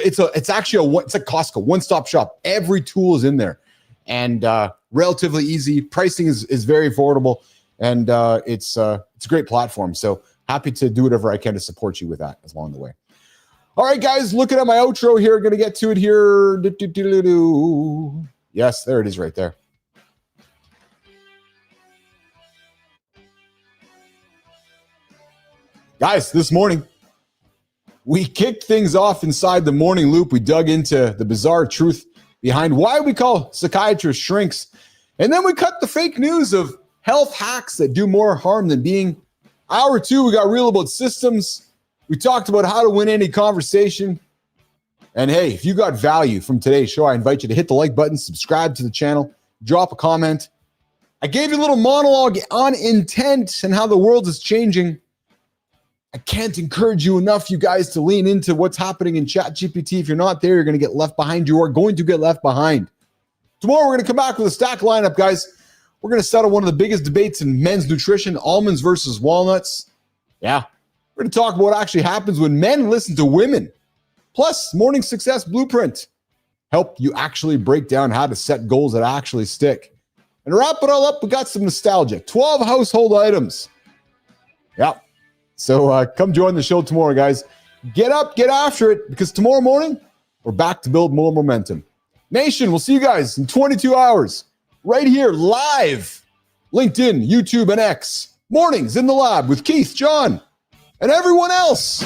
actually it's like Costco, one-stop shop. Every tool is in there, and relatively easy. Pricing is very affordable, and it's a great platform. So happy to do whatever I can to support you with that along the way. All right, guys, looking at my outro here. Going to get to it here. Yes, there it is right there. Guys, this morning, we kicked things off inside the morning loop. We dug into the bizarre truth behind why we call psychiatrists shrinks. And then we cut the fake news of health hacks that do more harm than being. Hour two, we got real about systems. We talked about how to win any conversation. And hey, if you got value from today's show, I invite you to hit the like button, subscribe to the channel, drop a comment. I gave you a little monologue on intent and how the world is changing. I can't encourage you enough, you guys, to lean into what's happening in ChatGPT. If you're not there, you're going to get left behind. You are going to get left behind. Tomorrow, we're going to come back with a stack lineup, guys. We're going to settle one of the biggest debates in men's nutrition, almonds versus walnuts. Yeah, we're going to talk about what actually happens when men listen to women. Plus, Morning Success Blueprint. Help you actually break down how to set goals that actually stick. And to wrap it all up, we got some nostalgia. 12 household items. Yeah. So come join the show tomorrow, guys. Get up, get after it, because tomorrow morning, we're back to build more momentum. Nation, we'll see you guys in 22 hours. Right here, live. LinkedIn, YouTube, and X. Mornings in the lab with Keith, Jon, and everyone else.